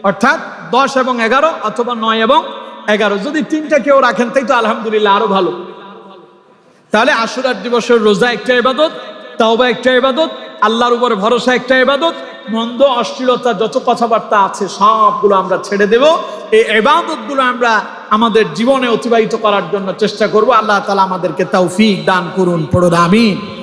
অর্থাৎ 10 এবং 11 অথবা 9 এবং 11, যদি 3টা কেউ রাখেন তাই তো আলহামদুলিল্লাহ, আরো ভালো। তাহলে আশুরার দিবসের রোজা একটা ইবাদত, তাওবা একটা ইবাদত, আল্লাহর উপরে ভরসা একটা ইবাদত, মন্দ অশ্লীলতা যত কথাবার্তা আছে সবগুলো আমরা ছেড়ে দেব। এই ইবাদতগুলো আমরা আমাদের জীবনে অতিবাহিত করার জন্য চেষ্টা করব। আল্লাহ তাআলা আমাদেরকে তৌফিক দান করুন, পড়ুন আমিন।